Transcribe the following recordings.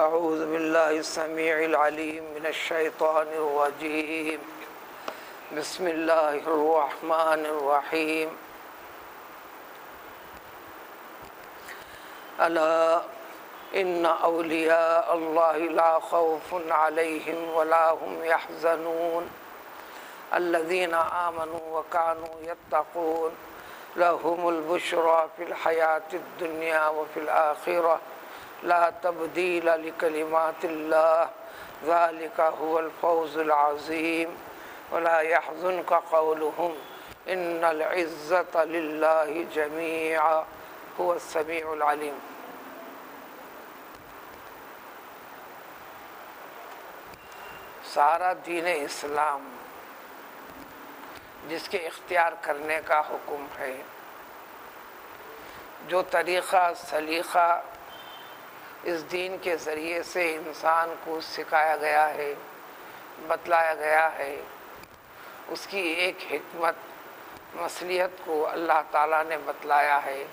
اعوذ باللہ السمیع العلیم من الشیطان الرجیم بسم اللہ الرحمن الرحیم الا ان اولیاء اللہ لا خوف علیہم ولا هم يحزنون الذین آمنوا وكانوا يتقون لهم البشرى في الحیاة الدنیا وفي الآخرة لا تبدیل لکلمات اللہ ذلك هو الفوز العظیم ولا يحزنك قولهم ان العزة للہ جميعا هو السمیع العلیم۔ سارا دین اسلام جس کے اختیار کرنے کا حکم ہے، جو طریقہ سلیقہ اس دین کے ذریعے سے انسان کو سکھایا گیا ہے، بتلایا گیا ہے، اس کی ایک حکمت مصلحت کو اللہ تعالیٰ نے بتلایا ہے۔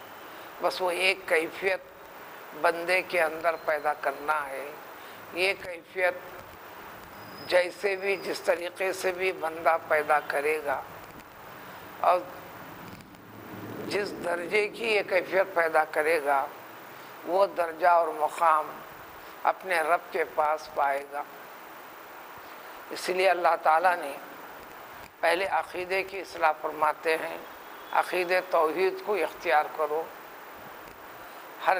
بس وہ ایک کیفیت بندے کے اندر پیدا کرنا ہے۔ یہ کیفیت جیسے بھی جس طریقے سے بھی بندہ پیدا کرے گا اور جس درجے کی یہ کیفیت پیدا کرے گا وہ درجہ اور مقام اپنے رب کے پاس پائے گا۔ اس لیے اللہ تعالیٰ نے پہلے عقیدے کی اصلاح فرماتے ہیں، عقیدے توحید کو اختیار کرو۔ ہر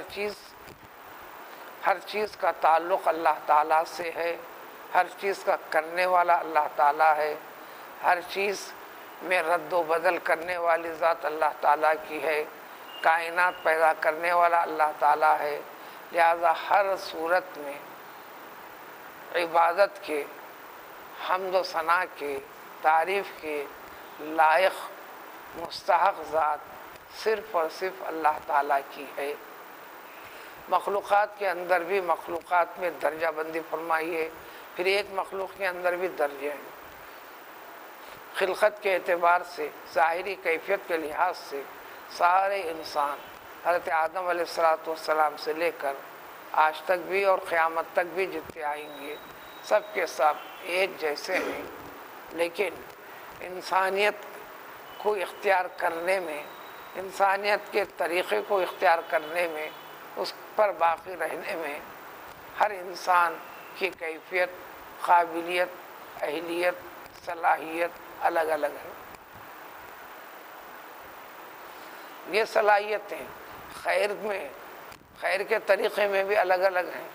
چیز کا تعلق اللہ تعالیٰ سے ہے، ہر چیز کا کرنے والا اللہ تعالیٰ ہے، ہر چیز میں رد و بدل کرنے والی ذات اللہ تعالیٰ کی ہے، کائنات پیدا کرنے والا اللہ تعالیٰ ہے۔ لہذا ہر صورت میں عبادت کے، حمد و ثنا کے، تعریف کے لائق مستحق ذات صرف اور صرف اللہ تعالیٰ کی ہے۔ مخلوقات کے اندر بھی مخلوقات میں درجہ بندی فرمائی ہے، پھر ایک مخلوق کے اندر بھی درجے ہیں۔ خلقت کے اعتبار سے، ظاہری کیفیت کے لحاظ سے سارے انسان حضرت آدم علیہ السلام سے لے کر آج تک بھی اور قیامت تک بھی جتنے آئیں گے سب کے سب ایک جیسے ہیں، لیکن انسانیت کو اختیار کرنے میں، انسانیت کے طریقے کو اختیار کرنے میں، اس پر باقی رہنے میں ہر انسان کی کیفیت، قابلیت، اہلیت، صلاحیت الگ الگ ہے۔ یہ صلاحیتیں خیر کے طریقے میں بھی الگ الگ ہیں،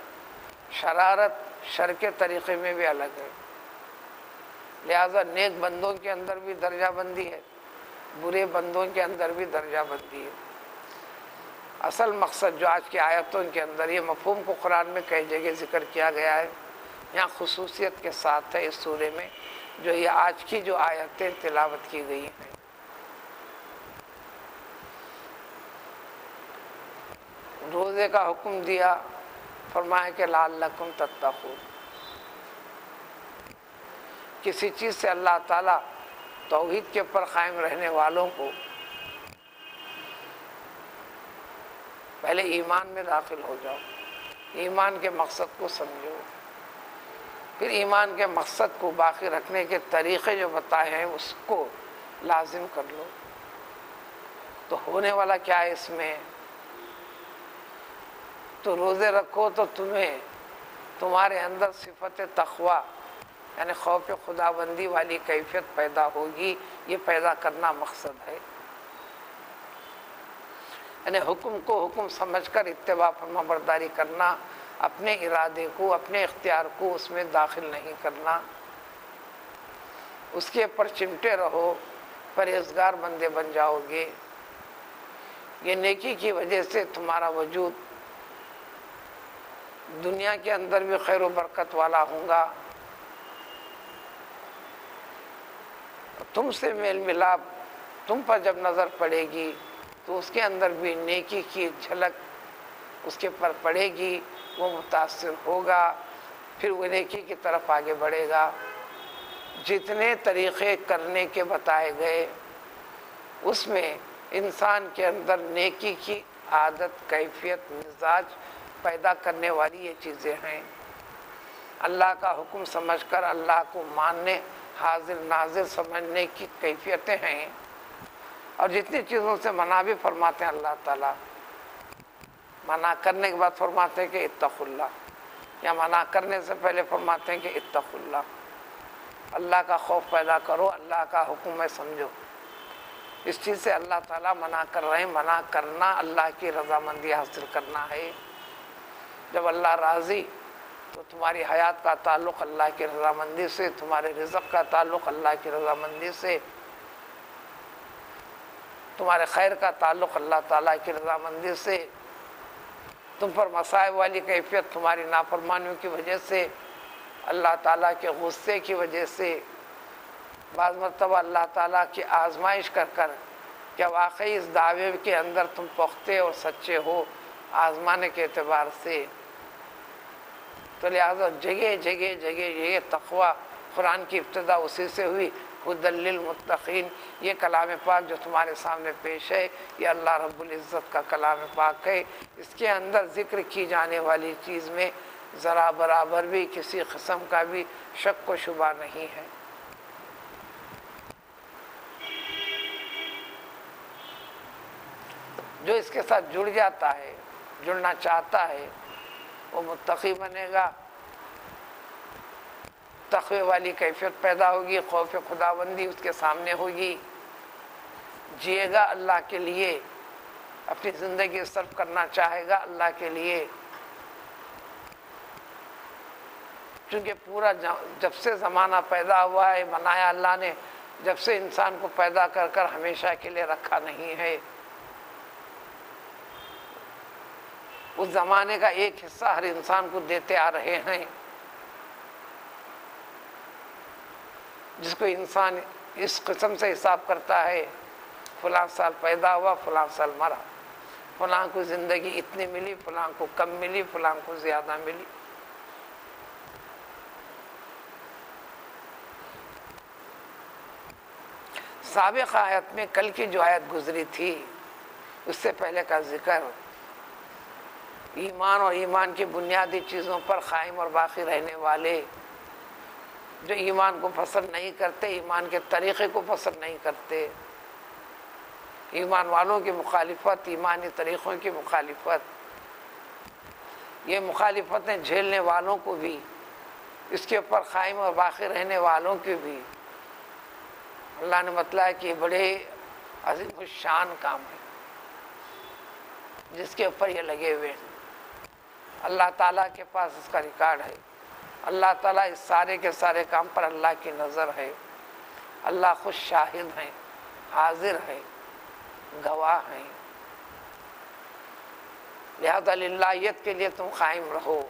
شرارت شر کے طریقے میں بھی الگ ہے۔ لہذا نیک بندوں کے اندر بھی درجہ بندی ہے، برے بندوں کے اندر بھی درجہ بندی ہے۔ اصل مقصد جو آج کی آیتوں کے اندر یہ مفہوم کو قرآن میں کئی جگہ ذکر کیا گیا ہے، یہاں خصوصیت کے ساتھ ہے اس سورے میں جو یہ آج کی جو آیتیں تلاوت کی گئی ہیں۔ روزے کا حکم دیا، فرمایا کہ لعلکم تتقون۔ کسی چیز سے اللہ تعالیٰ توحید کے پر قائم رہنے والوں کو پہلے ایمان میں داخل ہو جاؤ، ایمان کے مقصد کو سمجھو، پھر ایمان کے مقصد کو باقی رکھنے کے طریقے جو بتائے ہیں اس کو لازم کر لو۔ تو ہونے والا کیا ہے اس میں؟ تو روزے رکھو تو تمہارے اندر صفت تقویٰ یعنی خوف خداوندی والی کیفیت پیدا ہوگی۔ یہ پیدا کرنا مقصد ہے، یعنی حکم کو حکم سمجھ کر اتباع فرما برداری کرنا، اپنے ارادے کو، اپنے اختیار کو اس میں داخل نہیں کرنا، اس کے پر چمٹے رہو، پرہیزگار بندے بن جاؤ گے۔ یہ نیکی کی وجہ سے تمہارا وجود دنیا کے اندر بھی خیر و برکت والا ہوگا، تم سے میل ملاپ تم پر جب نظر پڑے گی تو اس کے اندر بھی نیکی کی جھلک اس کے پر پڑے گی، وہ متاثر ہوگا، پھر وہ نیکی کی طرف آگے بڑھے گا۔ جتنے طریقے کرنے کے بتائے گئے اس میں انسان کے اندر نیکی کی عادت، کیفیت، مزاج پیدا کرنے والی یہ چیزیں ہیں۔ اللہ کا حکم سمجھ کر اللہ کو ماننے، حاضر ناظر سمجھنے کی کیفیتیں ہیں، اور جتنی چیزوں سے منع بھی فرماتے ہیں اللہ تعالیٰ، منع کرنے کے بعد فرماتے ہیں کہ اتقوا اللہ، یا منع کرنے سے پہلے فرماتے ہیں کہ اتقوا اللہ، اللہ کا خوف پیدا کرو، اللہ کا حکم ہے سمجھو۔ اس چیز سے اللہ تعالیٰ منع کر رہے ہیں۔ منع کرنا اللہ کی رضامندی حاصل کرنا ہے۔ جب اللہ راضی تو تمہاری حیات کا تعلق اللہ کی رضامندی سے، تمہارے رزق کا تعلق اللہ کی رضامندی سے، تمہارے خیر کا تعلق اللہ تعالیٰ کی رضامندی سے، تم پر مصائب والی کیفیت تمہاری نافرمانیوں کی وجہ سے، اللہ تعالیٰ کے غصے کی وجہ سے، بعض مرتبہ اللہ تعالیٰ کی آزمائش کر کر کہ واقعی اس دعوے کے اندر تم پختے اور سچے ہو آزمانے کے اعتبار سے، تو لہٰذا جگہ جگہ جگہ یہ تقویٰ، قرآن کی ابتدا اسی سے ہوئی، ھدی للمتقین۔ یہ کلام پاک جو تمہارے سامنے پیش ہے یہ اللہ رب العزت کا کلام پاک ہے۔ اس کے اندر ذکر کی جانے والی چیز میں ذرا برابر بھی کسی قسم کا بھی شک و شبہ نہیں ہے۔ جو اس کے ساتھ جڑ جاتا ہے، جڑنا چاہتا ہے، وہ متقی بنے گا، تقوی والی کیفیت پیدا ہوگی، خوف خداوندی اس کے سامنے ہوگی، جیے گا اللہ کے لیے، اپنی زندگی صرف کرنا چاہے گا اللہ کے لیے۔ چونکہ پورا جب سے زمانہ پیدا ہوا ہے بنایا اللہ نے، جب سے انسان کو پیدا کر کر ہمیشہ کے لیے رکھا نہیں ہے، اس زمانے کا ایک حصہ ہر انسان کو دیتے آ رہے ہیں، جس کو انسان اس قسم سے حساب کرتا ہے، فلاں سال پیدا ہوا، فلاں سال مرا، فلاں کو زندگی اتنی ملی، فلاں کو کم ملی، فلاں کو زیادہ ملی۔ سابق آیت میں کل کی جو آیت گزری تھی اس سے پہلے کا ذکر ایمان اور ایمان کی بنیادی چیزوں پر قائم اور باقی رہنے والے، جو ایمان کو پسند نہیں کرتے، ایمان کے طریقے کو پسند نہیں کرتے، ایمان والوں کی مخالفت، ایمانی طریقوں کی مخالفت، یہ مخالفتیں جھیلنے والوں کو بھی، اس کے اوپر قائم اور باقی رہنے والوں کی بھی اللہ نے بتلایا کہ یہ بڑے عظیم الشان کام ہے جس کے اوپر یہ لگے ہوئے ہیں۔ اللہ تعالیٰ کے پاس اس کا ریکارڈ ہے، اللہ تعالیٰ اس سارے کے سارے کام پر اللہ کی نظر ہے، اللہ خود شاہد ہیں، حاضر ہیں، گواہ ہیں۔ لہذا للہیت کے لیے تم قائم رہو،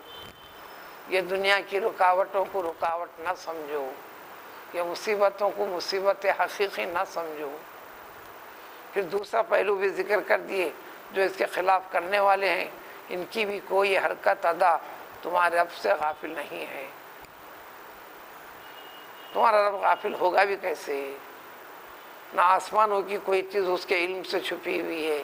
یہ دنیا کی رکاوٹوں کو رکاوٹ نہ سمجھو، یہ مصیبتوں کو مصیبت حقیقی نہ سمجھو۔ پھر دوسرا پہلو بھی ذکر کر دیے، جو اس کے خلاف کرنے والے ہیں ان کی بھی کوئی حرکت ادا تمہارے رب سے غافل نہیں ہے۔ تمہارا رب غافل ہوگا بھی کیسے؟ نہ آسمانوں کی کوئی چیز اس کے علم سے چھپی ہوئی ہے،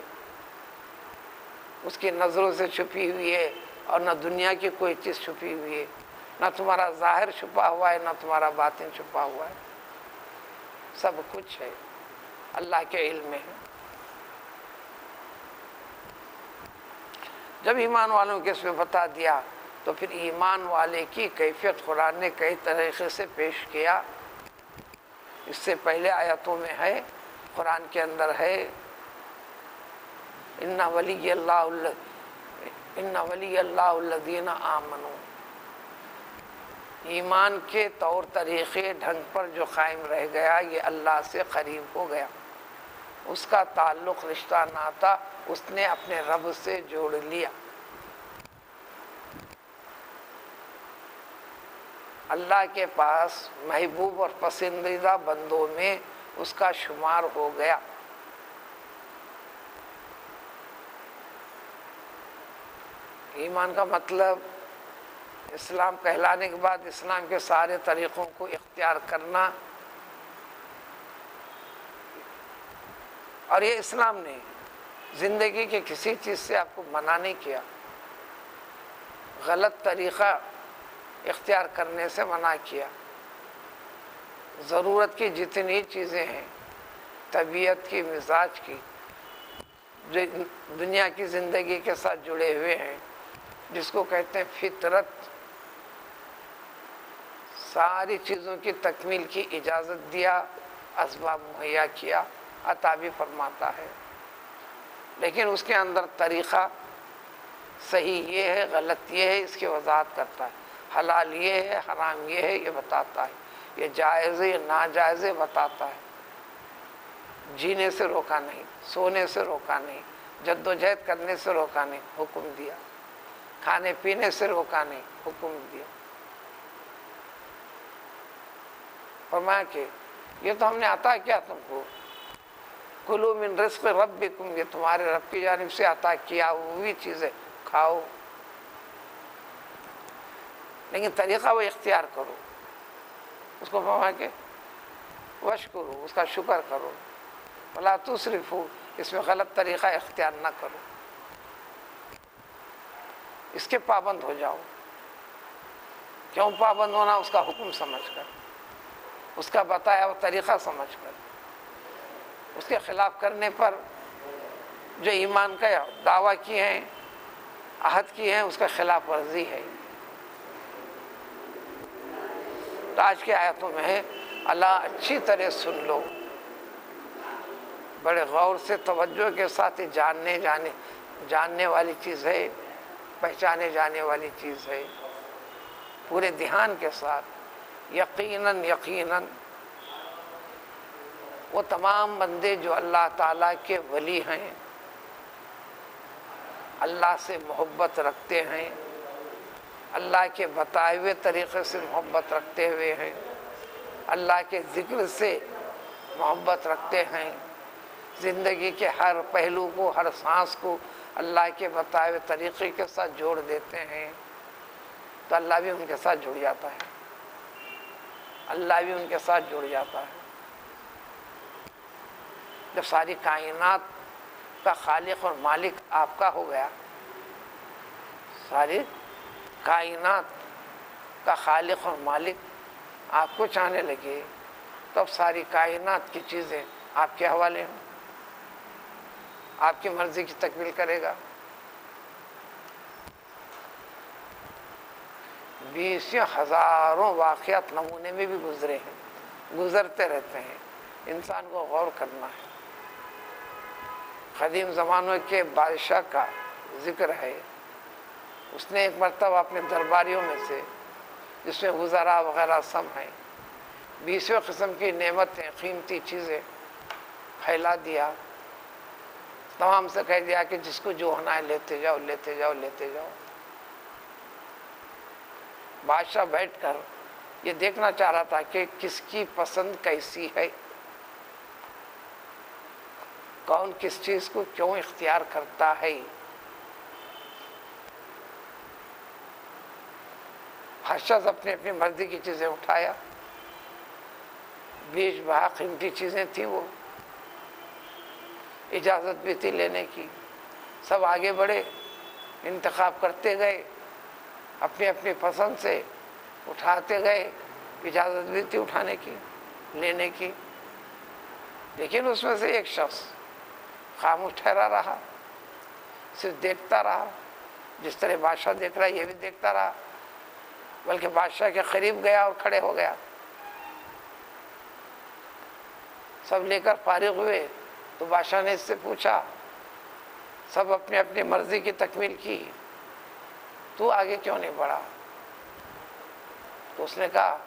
اس کی نظروں سے چھپی ہوئی ہے، اور نہ دنیا کی کوئی چیز چھپی ہوئی ہے، نہ تمہارا ظاہر چھپا ہوا ہے، نہ تمہارا باطن چھپا ہوا ہے، سب کچھ ہے، اللہ کے علم میں ہے۔ جب ایمان والوں کے اس میں بتا دیا تو پھر ایمان والے کی کیفیت قرآن نے کئی طریقے سے پیش کیا۔ اس سے پہلے آیتوں میں ہے، قرآن کے اندر ہے، ان ولی اللہ الذین آمنوا، ایمان کے طور طریقے ڈھنگ پر جو قائم رہ گیا یہ اللہ سے قریب ہو گیا، اس کا تعلق رشتہ ناتا اس نے اپنے رب سے جوڑ لیا۔ اللہ کے پاس محبوب اور پسندیدہ بندوں میں اس کا شمار ہو گیا۔ ایمان کا مطلب اسلام کہلانے کے بعد اسلام کے سارے طریقوں کو اختیار کرنا، اور یہ اسلام نے زندگی کے کسی چیز سے آپ کو منع نہیں کیا، غلط طریقہ اختیار کرنے سے منع کیا۔ ضرورت کی جتنی چیزیں ہیں، طبیعت کی، مزاج کی، جو دنیا کی زندگی کے ساتھ جڑے ہوئے ہیں، جس کو کہتے ہیں فطرت، ساری چیزوں کی تکمیل کی اجازت دیا، اسباب مہیا کیا، عطا بھی فرماتا ہے، لیکن اس کے اندر طریقہ صحیح یہ ہے، غلط یہ ہے، اس کی وضاحت کرتا ہے، حلال یہ ہے، حرام یہ ہے، یہ بتاتا ہے، یہ جائز ہے، یہ ناجائز ہے، بتاتا ہے۔ جینے سے روکا نہیں، سونے سے روکا نہیں، جد و جہد کرنے سے روکا نہیں، حکم دیا۔ کھانے پینے سے روکا نہیں، حکم دیا۔ فرمایا کہ یہ تو ہم نے عطا کیا تم کو، کلوا من رزق ربکم، یہ تمہارے رب کی جانب سے عطا کیا ہوئی چیزیں کھاؤ، لیکن طریقہ وہ اختیار کرو۔ اس کو فرمایا کہ وشکرو، اس کا شکر کرو، ولا تسرفوا، اس میں غلط طریقہ اختیار نہ کرو، اس کے پابند ہو جاؤ۔ کیوں پابند ہونا؟ اس کا حکم سمجھ کر، اس کا بتایا ہوا طریقہ سمجھ کر۔ اس کے خلاف کرنے پر جو ایمان کا دعویٰ کیے ہیں، عہد کیے ہیں، اس کا خلاف ورزی ہے۔ تو آج کی آیتوں میں ہے، اللہ اچھی طرح سن لو، بڑے غور سے توجہ کے ساتھ جاننے والی چیز ہے، پہچانے جانے والی چیز ہے، پورے دھیان کے ساتھ۔ یقیناً یقیناً وہ تمام بندے جو اللہ تعالیٰ کے ولی ہیں، اللہ سے محبت رکھتے ہیں، اللہ کے بتائے ہوئے طریقے سے محبت رکھتے ہوئے ہیں، اللہ کے ذکر سے محبت رکھتے ہیں، زندگی کے ہر پہلو کو، ہر سانس کو اللہ کے بتائے ہوئے طریقے کے ساتھ جوڑ دیتے ہیں، تو اللہ بھی ان کے ساتھ جڑ جاتا ہے، اللہ بھی ان کے ساتھ جڑ جاتا ہے۔ جب ساری کائنات کا خالق اور مالک آپ کا ہو گیا، ساری کائنات کا خالق اور مالک آپ کو چاہنے لگے، تب ساری کائنات کی چیزیں آپ کے حوالے ہوں، آپ کی مرضی کی تکمیل کرے گا۔ 20,000 واقعات نمونے میں بھی گزرے ہیں، گزرتے رہتے ہیں، انسان کو غور کرنا ہے۔ قدیم زمانوں کے بادشاہ کا ذکر ہے، اس نے ایک مرتبہ اپنے درباریوں میں سے، جس میں وزراء وغیرہ سب ہیں، 20 قسم کی نعمتیں، قیمتی چیزیں پھیلا دیا، تمام سے کہہ دیا کہ جس کو جو ہونا ہے لیتے جاؤ، لیتے جاؤ، لیتے جاؤ۔ بادشاہ بیٹھ کر یہ دیکھنا چاہ رہا تھا کہ کس کی پسند کیسی ہے، کون کس چیز کو کیوں اختیار کرتا ہے۔ ہر شخص اپنی اپنی مرضی کی چیزیں اٹھایا، بیچ بہا قیمتی چیزیں تھیں، وہ اجازت بھی تھی لینے کی، سب آگے بڑھے، انتخاب کرتے گئے، اپنی اپنی پسند سے اٹھاتے گئے، اجازت بھی تھی اٹھانے کی، لینے کی، لیکن اس میں سے ایک شخص خاموش ٹھہرا رہا، صرف دیکھتا رہا، جس طرح بادشاہ دیکھ رہا ہے یہ بھی دیکھتا رہا، بلکہ بادشاہ کے قریب گیا اور کھڑے ہو گیا۔ سب لے کر فارغ ہوئے تو بادشاہ نے اس سے پوچھا، سب اپنی اپنی مرضی کی تکمیل کی، تو آگے کیوں نہیں بڑھا؟ تو اس نے کہا،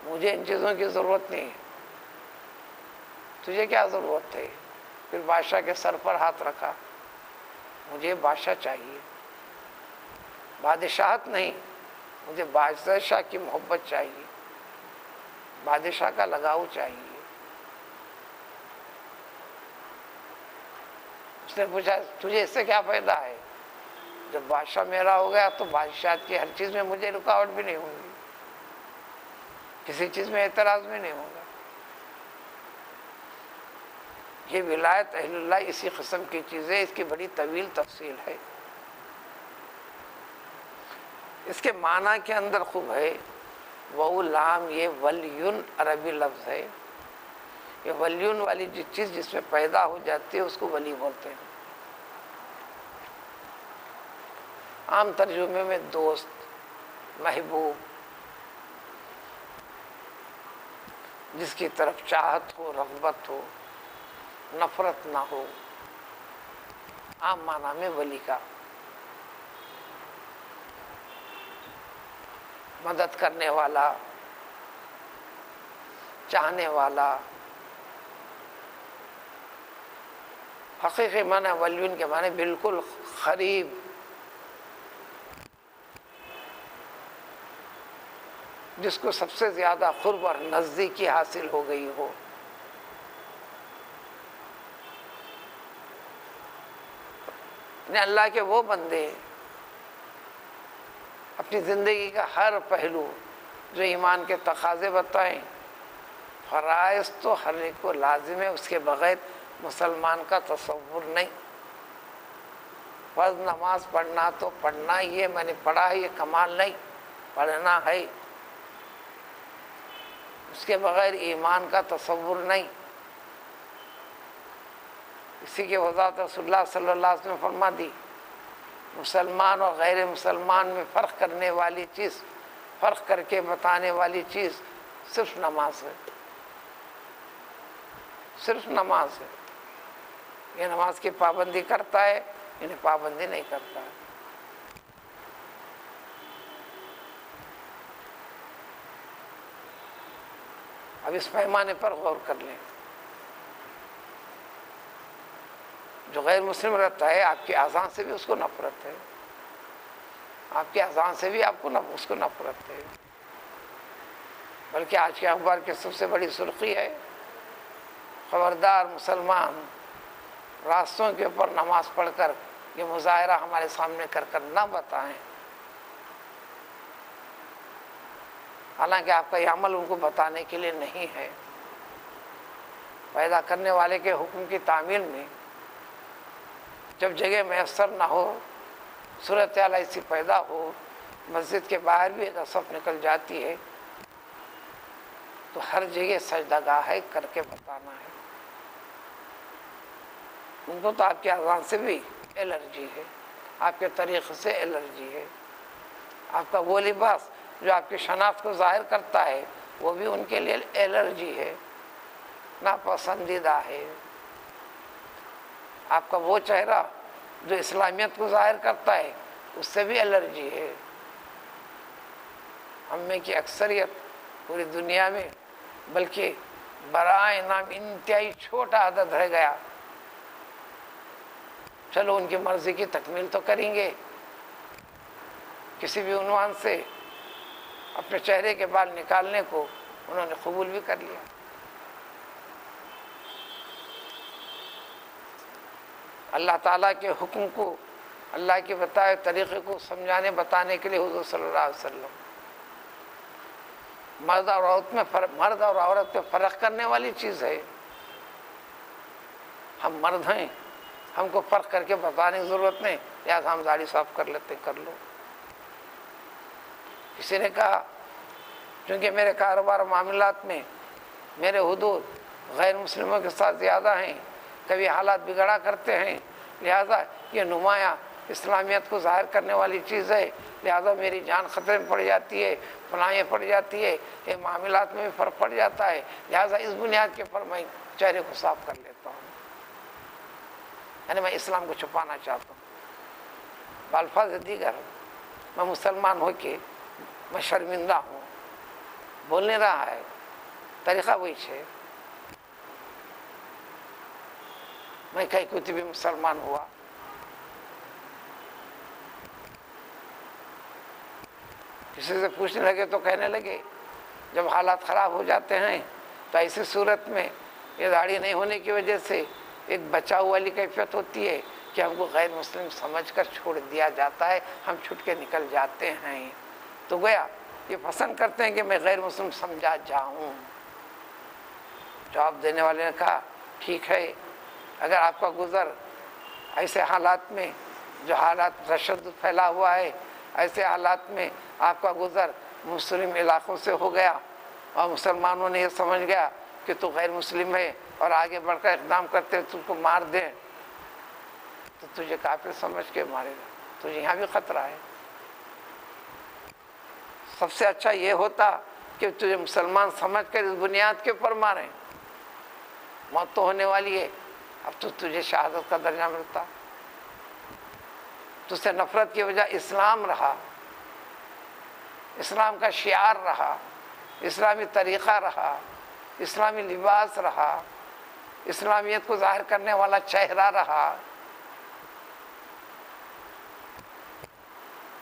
مجھے ان چیزوں کی ضرورت نہیں، تجھے کیا ضرورت ہے؟ پھر بادشاہ کے سر پر ہاتھ رکھا، مجھے بادشاہ چاہیے، بادشاہت نہیں، مجھے بادشاہ کی محبت چاہیے، بادشاہ کا لگاؤ چاہیے۔ اس نے پوچھا، تجھے اس سے کیا فائدہ ہے؟ جب بادشاہ میرا ہو گیا تو بادشاہت کی ہر چیز میں مجھے رکاوٹ بھی نہیں ہوگی، کسی چیز میں اعتراض بھی نہیں ہوگا۔ یہ ولایت اہل اللہ اسی قسم کی چیز ہے، اس کی بڑی طویل تفصیل ہے۔ اس کے معنی کے اندر خوب ہے، وہ لام، یہ ولیون عربی لفظ ہے، یہ ولیون والی چیز جس میں پیدا ہو جاتی ہے اس کو ولی بولتے ہیں۔ عام ترجمے میں دوست، محبوب، جس کی طرف چاہت ہو، رغبت ہو، نفرت نہ ہو، عام معنی میں ولی کا مدد کرنے والا، چاہنے والا۔ حقیقی معنی ولیون کے معنی بالکل قریب، جس کو سب سے زیادہ قرب اور نزدیکی حاصل ہو گئی ہو۔ اللہ کے وہ بندے اپنی زندگی کا ہر پہلو جو ایمان کے تقاضے بتائیں، فرائض تو ہر ایک کو لازم ہے، اس کے بغیر مسلمان کا تصور نہیں۔ فرض نماز پڑھنا تو پڑھنا ہی ہے، میں نے پڑھا ہے یہ کمال نہیں، پڑھنا ہے، اس کے بغیر ایمان کا تصور نہیں۔ اسی کی وضاحت رسول اللہ صلی اللہ علیہ وسلم نے فرما دی، مسلمان اور غیر مسلمان میں فرق کرنے والی چیز، فرق کر کے بتانے والی چیز صرف نماز ہے، صرف نماز ہے۔ یہ نماز کی پابندی کرتا ہے، انہیں پابندی نہیں کرتا ہے۔ اب اس پیمانے پر غور کر لیں، جو غیر مسلم رہتا ہے آپ کی اذان سے بھی اس کو نفرت ہے، آپ کی اذان سے بھی آپ کو اس کو نفرت ہے، بلکہ آج کے اخبار کی سب سے بڑی سرخی ہے، خبردار مسلمان راستوں کے اوپر نماز پڑھ کر یہ مظاہرہ ہمارے سامنے کر کر نہ بتائیں، حالانکہ آپ کا یہ عمل ان کو بتانے کے لیے نہیں ہے۔ پیدا کرنے والے کے حکم کی تعمیل میں جب جگہ میسر نہ ہو، صورتحال ایسی پیدا ہو، مسجد کے باہر بھی ایک صف نکل جاتی ہے، تو ہر جگہ سجدہ گاہ ہے کر کے بتانا ہے۔ ان کو تو آپ کی اذان سے بھی الرجی ہے، آپ کے طریقے سے الرجی ہے، آپ کا وہ لباس جو آپ کی شناخت کو ظاہر کرتا ہے وہ بھی ان کے لیے الرجی ہے، ناپسندیدہ ہے، آپ کا وہ چہرہ جو اسلامیت کو ظاہر کرتا ہے اس سے بھی الرجی ہے۔ ہم میں کی اکثریت پوری دنیا میں بلکہ برائے نام انتہائی چھوٹا عدد رہ گیا، چلو ان کی مرضی کی تکمیل تو کریں گے، کسی بھی عنوان سے اپنے چہرے کے بال نکالنے کو انہوں نے قبول بھی کر لیا۔ اللہ تعالیٰ کے حکم کو، اللہ کے بتائے طریقے کو سمجھانے بتانے کے لیے حضور صلی اللہ علیہ وسلم مرد اور عورت میں فرق کرنے والی چیز ہے۔ ہم مرد ہیں، ہم کو فرق کر کے بتانے کی ضرورت نہیں، لہٰذا ہم داڑھی صاف کر لیتے، کر لو۔ کسی نے کہا چونکہ میرے کاروبار و معاملات میں میرے حدود غیر مسلموں کے ساتھ زیادہ ہیں، کبھی حالات بگڑا کرتے ہیں، لہذا یہ نمایاں اسلامیت کو ظاہر کرنے والی چیز ہے، لہذا میری جان خطرے میں پڑ جاتی ہے، پناہیں پڑ جاتی ہے، یہ معاملات میں بھی فرق پڑ جاتا ہے، لہذا اس بنیاد کے پر میں چہرے کو صاف کر لیتا ہوں، یعنی میں اسلام کو چھپانا چاہتا ہوں۔ بالفاظ دیگر میں مسلمان ہو کے میں شرمندہ ہوں، بول نہیں رہا ہے، طریقہ وہی ہے۔ میں کہیں کوئی بھی مسلمان ہوا، کسی سے پوچھنے لگے تو کہنے لگے جب حالات خراب ہو جاتے ہیں تو ایسی صورت میں یہ داڑھی نہیں ہونے کی وجہ سے ایک بچاؤ والی کیفیت ہوتی ہے کہ ہم کو غیر مسلم سمجھ کر چھوڑ دیا جاتا ہے، ہم چھٹ کے نکل جاتے ہیں، تو گویا یہ پسند کرتے ہیں کہ میں غیر مسلم سمجھا جاؤں۔ جواب دینے والے نے کہا ٹھیک ہے، اگر آپ کا گزر ایسے حالات میں جو حالات تشدد پھیلا ہوا ہے ایسے حالات میں آپ کا گزر مسلم علاقوں سے ہو گیا اور مسلمانوں نے یہ سمجھ گیا کہ تو غیر مسلم ہے اور آگے بڑھ کر اقدام کرتے تجھ کو مار دیں تو تجھے کافر سمجھ کے مارے گا، تجھے یہاں بھی خطرہ ہے۔ سب سے اچھا یہ ہوتا کہ تجھے مسلمان سمجھ کر اس بنیاد کے اوپر ماریں، موت تو ہونے والی ہے، اب تو تجھے شہادت کا درجہ ملتا، تجھ سے نفرت کی وجہ اسلام رہا، اسلام کا شعار رہا، اسلامی طریقہ رہا، اسلامی لباس رہا، اسلامیت کو ظاہر کرنے والا چہرہ رہا۔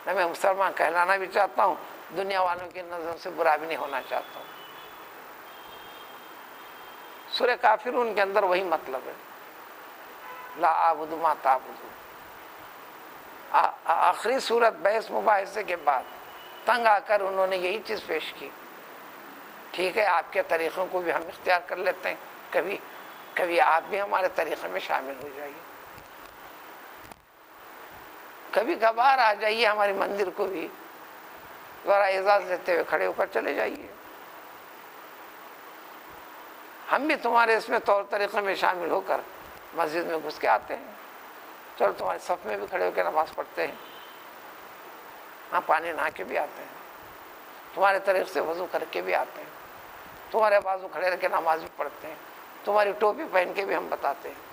میں مسلمان کہلانا بھی چاہتا ہوں، دنیا والوں کی نظر سے برا بھی نہیں ہونا چاہتا ہوں۔ سورہ کافرون کے اندر وہی مطلب ہے، لا اعبد ما تعبدون۔ آخری صورت بحث مباحثے کے بعد تنگ آ کر انہوں نے یہی چیز پیش کی، ٹھیک ہے آپ کے طریقوں کو بھی ہم اختیار کر لیتے ہیں، کبھی کبھی آپ بھی ہمارے طریقے میں شامل ہو جائیے، کبھی کبھار آ جائیے ہمارے مندر کو بھی ذرا اعزاز دیتے ہوئے کھڑے ہو کر چلے جائیے، ہم بھی تمہارے اس میں طور طریقے میں شامل ہو کر مسجد میں گھس کے آتے ہیں، چلو تمہارے صف میں بھی کھڑے ہو کے نماز پڑھتے ہیں، ہاں پانی نہا کے بھی آتے ہیں، تمہارے طریقے سے وضو کر کے بھی آتے ہیں، تمہارے بازو کھڑے رہ کے نماز بھی پڑھتے ہیں، تمہاری ٹوپی پہن کے بھی ہم بتاتے ہیں۔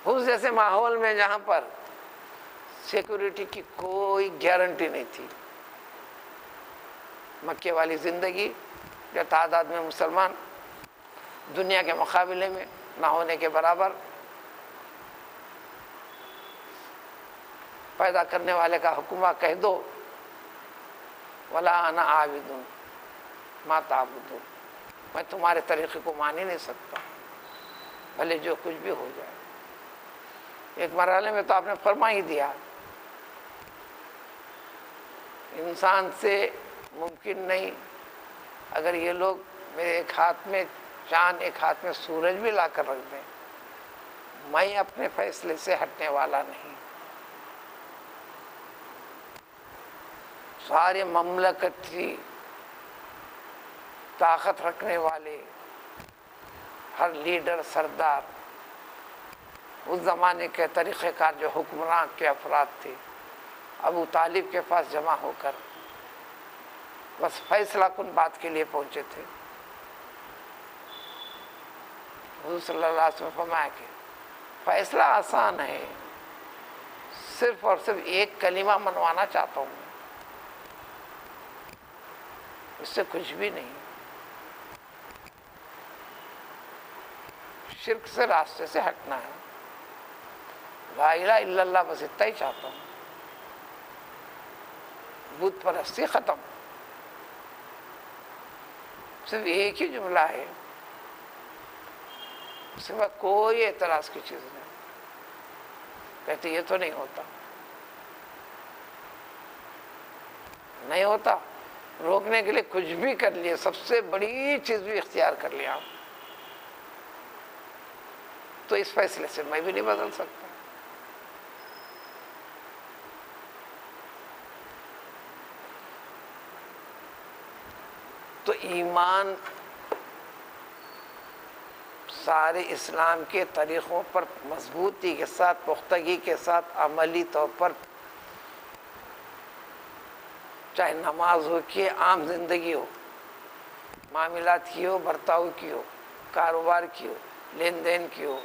اس جیسے ماحول میں جہاں پر سیکورٹی کی کوئی گارنٹی نہیں تھی، مکے والی زندگی جو تعداد میں مسلمان دنیا کے مقابلے میں نہ ہونے کے برابر، پیدا کرنے والے کا حکمہ کہہ دو وَلَا أَنَا عَابِدٌ مَا تَعْبُدُونَ، میں تمہارے طریقے کو مان ہی نہیں سکتا بھلے جو کچھ بھی ہو جائے۔ ایک مرحلے میں تو آپ نے فرما ہی دیا، انسان سے ممکن نہیں، اگر یہ لوگ میرے ایک ہاتھ میں چاند ایک ہاتھ میں سورج بھی لا کر رکھ دیں، میں اپنے فیصلے سے ہٹنے والا نہیں۔ سارے مملکتی طاقت رکھنے والے ہر لیڈر سردار، اس زمانے کے طریقہ کار جو حکمران کے افراد تھے، ابو طالب کے پاس جمع ہو کر بس فیصلہ کن بات کے لیے پہنچے تھے۔ حضور صلی اللہ علیہ وسلم فرمایا کہ فیصلہ آسان ہے، صرف اور صرف ایک کلمہ منوانا چاہتا ہوں، اس سے کچھ بھی نہیں، شرک سے راستے سے ہٹنا ہے، لا الہ الا اللہ بس اتنا ہی چاہتا ہوں، بت پرستی ختم، صرف ایک ہی جملہ ہے، اس کے بعد کوئی اعتراض کی چیز نہیں۔ کہتے یہ تو نہیں ہوتا، نہیں ہوتا، روکنے کے لیے کچھ بھی کر لیے، سب سے بڑی چیز بھی اختیار کر لیا، تو اس فیصلے سے میں بھی نہیں بدل سکتا۔ تو ایمان سارے اسلام کے طریقوں پر مضبوطی کے ساتھ، پختگی کے ساتھ، عملی طور پر، چاہے نماز ہو کہ عام زندگی ہو، معاملات کی ہو، برتاؤ کی ہو، کاروبار کی ہو، لین دین کی ہو،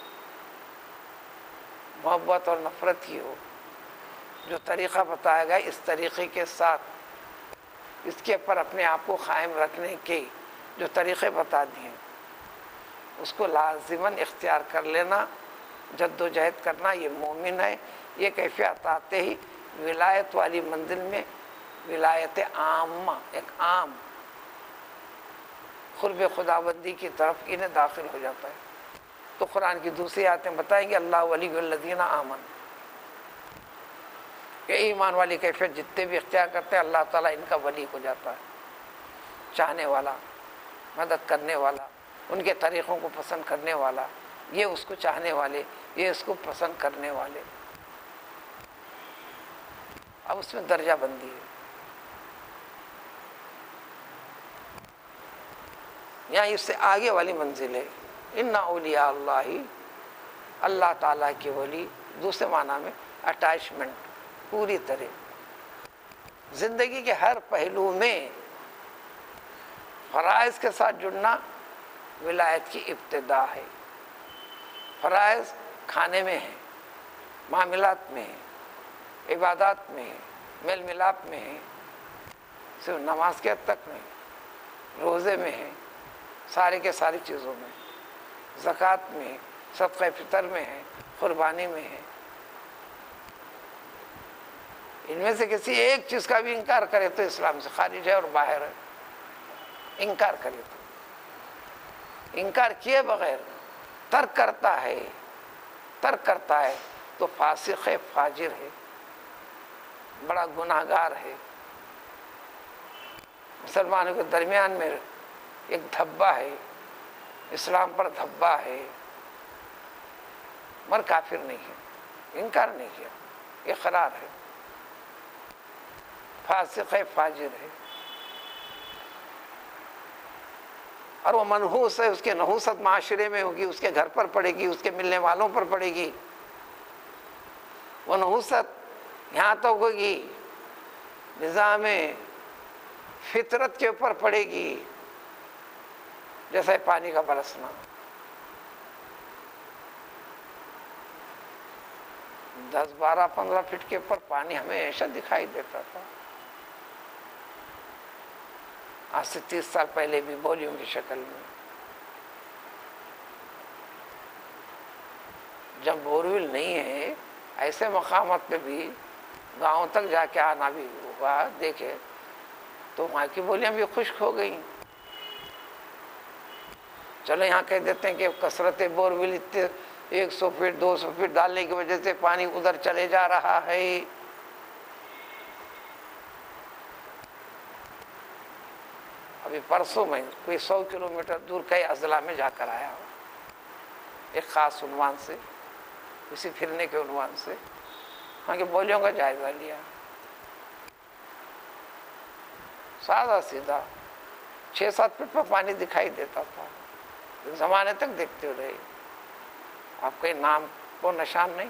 محبت اور نفرت کی ہو، جو طریقہ بتایا گیا اس طریقے کے ساتھ، اس کے اوپر اپنے آپ کو قائم رکھنے کے جو طریقے بتا دیے اس کو لازماً اختیار کر لینا، جد و جہد کرنا، یہ مومن ہے۔ یہ کیفیت آتے ہی ولایت والی منزل میں ولایت عامہ، ایک عام قرب خداوندی کی طرف انہیں داخل ہو جاتا ہے۔ تو قرآن کی دوسری آیتیں بتائیں گے اللہ ولی الذین آمنوا، کہ ایمان والی کیفیت جتنے بھی اختیار کرتے ہیں اللہ تعالیٰ ان کا ولی ہو جاتا ہے، چاہنے والا، مدد کرنے والا، ان کے طریقوں کو پسند کرنے والا، یہ اس کو چاہنے والے، یہ اس کو پسند کرنے والے. اب اس میں درجہ بندی ہے. یہاں اس سے آگے والی منزل ہے، ان اولیاء اللہ، اللہ تعالیٰ کے ولی، دوسرے معنی میں اٹیچمنٹ، پوری طرح زندگی کے ہر پہلو میں فرائض کے ساتھ جڑنا ولایت کی ابتدا ہے. فرائض کھانے میں ہے، معاملات میں ہے، عبادات میں ہے، میل ملاپ میں ہے، صرف نماز کے حد تک میں، روزے میں ہے، سارے کے ساری چیزوں میں، زکوٰۃ میں، صدقہ فطر میں ہے، قربانی میں ہے. ان میں سے کسی ایک چیز کا بھی انکار کرے تو اسلام سے خارج ہے اور باہر ہے. انکار کرے تو، انکار کیے بغیر ترک کرتا ہے تو فاسق ہے، فاجر ہے، بڑا گناہ گار ہے. مسلمانوں کے درمیان میں ایک دھبا ہے، اسلام پر دھبا ہے، مگر کافر نہیں ہے، انکار نہیں کیا، اقرار ہے. فاسق ہے، فاجر ہے، اور وہ منحوس ہے. اس کے نحوست معاشرے میں ہوگی، اس کے گھر پر پڑے گی، اس کے ملنے والوں پر پڑے گی. وہ نحوست یہاں تو ہوگی نظام فطرت کے اوپر پڑے گی، جیسے پانی کا برسنا. 10 12 15 فٹ کے اوپر پانی ہمیشہ دکھائی دیتا تھا. آج سے 30 سال پہلے بھی بولیوں کی شکل میں. جب بورول نہیں ہے، ایسے مقامات پہ بھی گاؤں تک جا کے آنا بھی ہوا، دیکھے تو وہاں کی بولیاں بھی خشک ہو گئیں. چلو یہاں کہہ دیتے ہیں کہ کثرت بورول 100 فٹ 200 فٹ ڈالنے کی وجہ سے پانی ادھر چلے جا رہا ہے. ابھی پرسوں میں کوئی 100 کلومیٹر دور کئی اضلاع میں جا کر آیا ہوں، ایک خاص عنوان سے، کسی پھرنے کے عنوان سے وہاں کی بولیوں کا جائزہ لیا. سادہ سیدھا 6-7 فٹ پر پانی دکھائی دیتا تھا، ایک زمانے تک دیکھتے رہے. آپ کے نام کو نشان نہیں.